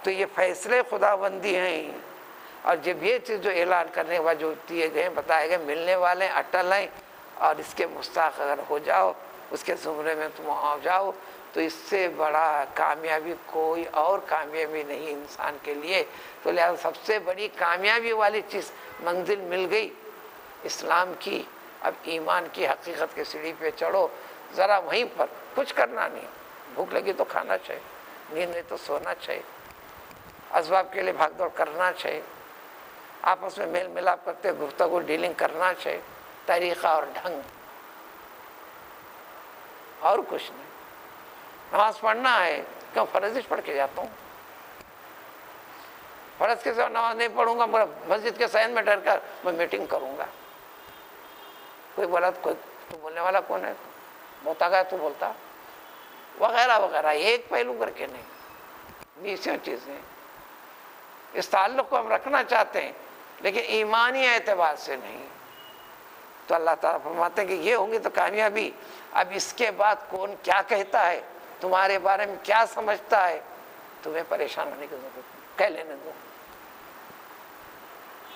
تو یہ فیصلے خداوندی ہیں، اور جب یہ چیز جو اعلان کرنے کے بعد جو دیے گئے بتائے گئے ملنے والے اٹل ہیں، اور اس کے مستحق اگر ہو جاؤ، اس کے زمرے میں تم آ جاؤ، تو اس سے بڑا کامیابی کوئی اور کامیابی نہیں انسان کے لیے۔ تو لہٰذا سب سے بڑی کامیابی والی چیز منزل مل گئی اسلام کی۔ اب ایمان کی حقیقت کے سیڑھی پہ چڑھو، ذرا وہیں پر کچھ کرنا نہیں، بھوک لگی تو کھانا چاہیے، نیند نہیں تو سونا چاہیے، اسباب کے لیے بھاگ دوڑ کرنا چاہیے، آپس میں میل ملاپ کرتے گفتگو ڈیلنگ کرنا چاہیے، طریقہ اور ڈھنگ، اور کچھ نہیں۔ نماز پڑھنا ہے، کیوں فرض پڑھ کے جاتا ہوں، فرض کے ساتھ نماز نہیں پڑھوں گا، مسجد کے صحن میں ڈر کر میں میٹنگ کروں گا، کوئی بولا کوئی تو بولنے والا کون ہے، بولتا گیا تو بولتا، وغیرہ وغیرہ، ایک پہلو کر کے نہیں، بیسوں چیزیں۔ اس تعلق کو ہم رکھنا چاہتے ہیں لیکن ایمانی اعتبار سے نہیں۔ تو اللہ تعالیٰ فرماتے ہیں کہ یہ ہوں گی تو کامیابی۔ اب اس کے بعد کون کیا کہتا ہے، تمہارے بارے میں کیا سمجھتا ہے، تمہیں پریشان ہونے کی ضرورت نہیں، کہہ لینے دو۔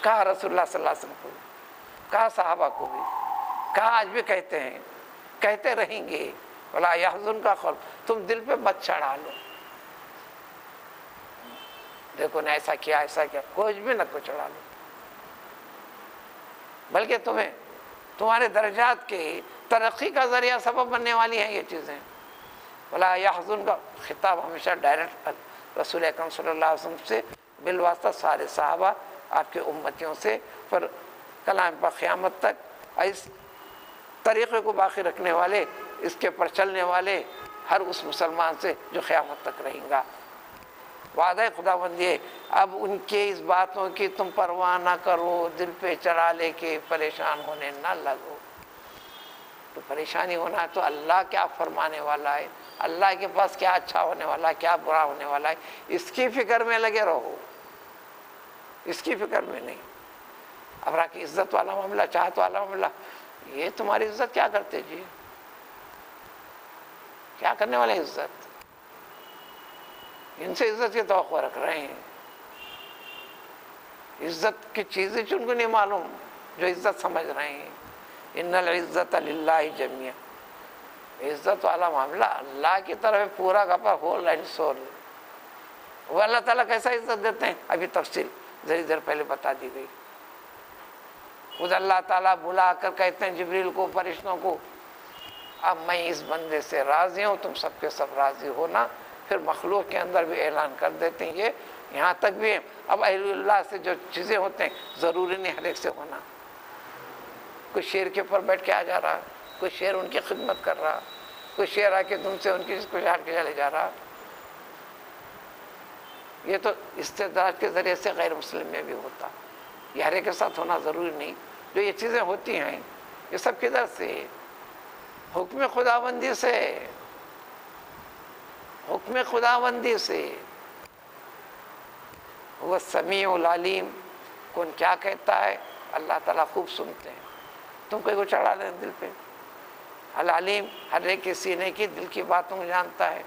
کہا رسول اللہ صلی اللہ علیہ وسلم کو، کہا صحابہ کو بھی، کہا آج بھی کہتے ہیں، کہتے رہیں گے، وَلَا يَحْزُنْكَ قَوْلُهُمْ، تم دل پہ مت چڑھا لو، دیکھو نے ایسا کیا ایسا کیا، کچھ بھی نہ کو چڑھا لو، بلکہ تمہارے درجات کے ترقی کا ذریعہ سبب بننے والی ہیں یہ چیزیں۔ وَلَا يَحْزُنْكَ، خطاب ہمیشہ ڈائریکٹ رسول اکرم صلی اللہ علیہ وسلم سے بالواسطہ سارے صحابہ آپ کے امتیوں سے، پر کلام پر قیامت تک اس طریقے کو باقی رکھنے والے، اس کے پر چلنے والے ہر اس مسلمان سے جو قیامت تک رہیں گا۔ وعدہ خداوندی ہے، اب ان کے اس باتوں کی تم پرواہ نہ کرو، دل پہ چڑھا لے کے پریشان ہونے نہ لگو۔ تو پریشانی ہونا ہے تو اللہ کیا فرمانے والا ہے، اللہ کے پاس کیا اچھا ہونے والا ہے، کیا برا ہونے والا ہے، اس کی فکر میں لگے رہو، اس کی فکر میں نہیں۔ ابرا کی عزت والا معاملہ، چاہت والا معاملہ، یہ تمہاری عزت کیا کرتے جی، کیا کرنے والے عزت، ان سے عزت کی توقع رکھ رہے ہیں۔ عزت کی چیزیں ان کو نہیں معلوم جو عزت سمجھ رہے ہیں۔ ان العزت للہ جمیعا، عزت والا معاملہ اللہ کی طرف پورا کا پورا ہول اینڈ سول۔ وہ اللہ تعالیٰ کیسا عزت دیتے ہیں ابھی تفصیل ذری دیر پہلے بتا دی گئی۔ خود اللہ تعالیٰ بلا کر کہتے ہیں جبریل کو، فرشتوں کو، اب میں اس بندے سے راضی ہوں، تم سب کے سب راضی ہونا۔ پھر مخلوق کے اندر بھی اعلان کر دیتے ہیں یہ، یہاں تک بھی اب اہل اللہ سے جو چیزیں ہوتے ہیں ضروری نہیں ہر ایک سے ہونا۔ کوئی شیر کے اوپر بیٹھ کے آ جا رہا، کوئی شیر ان کی خدمت کر رہا، کوئی شیر آ کے تم سے ان کی کچھ ہار کے چلے جا رہا۔ یہ تو استدراج کے ذریعے سے غیر مسلم میں بھی ہوتا، یہ ہر ایک کے ساتھ ہونا ضروری نہیں۔ جو یہ چیزیں ہوتی ہیں یہ سب کدھر سے، حکم خداوندی سے، حکم خداوندی سے۔ وہ سمیع العلیم، کون کیا کہتا ہے اللہ تعالیٰ خوب سنتے ہیں، تم کوئی کو چڑھا لیں دل پہ۔ العلیم، ہر ایک کے سینے کی دل کی باتوں کو جانتا ہے۔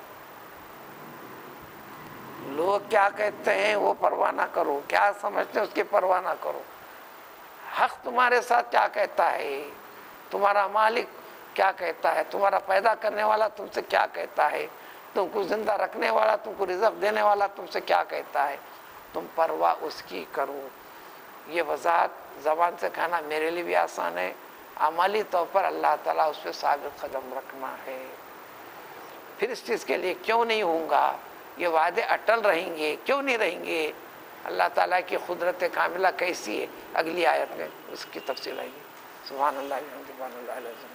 لوگ کیا کہتے ہیں وہ پرواہ نہ کرو، کیا سمجھتے ہیں اس کی پرواہ نہ کرو۔ حق تمہارے ساتھ کیا کہتا ہے، تمہارا مالک کیا کہتا ہے، تمہارا پیدا کرنے والا تم سے کیا کہتا ہے، تم کو زندہ رکھنے والا، تم کو رزق دینے والا تم سے کیا کہتا ہے، تم پرواہ اس کی کرو۔ یہ وضاحت زبان سے کہنا میرے لیے بھی آسان ہے، عملی طور پر اللہ تعالیٰ اس پہ ثابت قدم رکھنا ہے۔ پھر اس چیز کے لیے کیوں نہیں ہوں گا، یہ وعدے اٹل رہیں گے، کیوں نہیں رہیں گے، اللہ تعالیٰ کی قدرت کاملہ کیسی ہے، اگلی آیت میں اس کی تفصیل آئے گی۔ سبحان اللہ، سبحان اللہ العظیم۔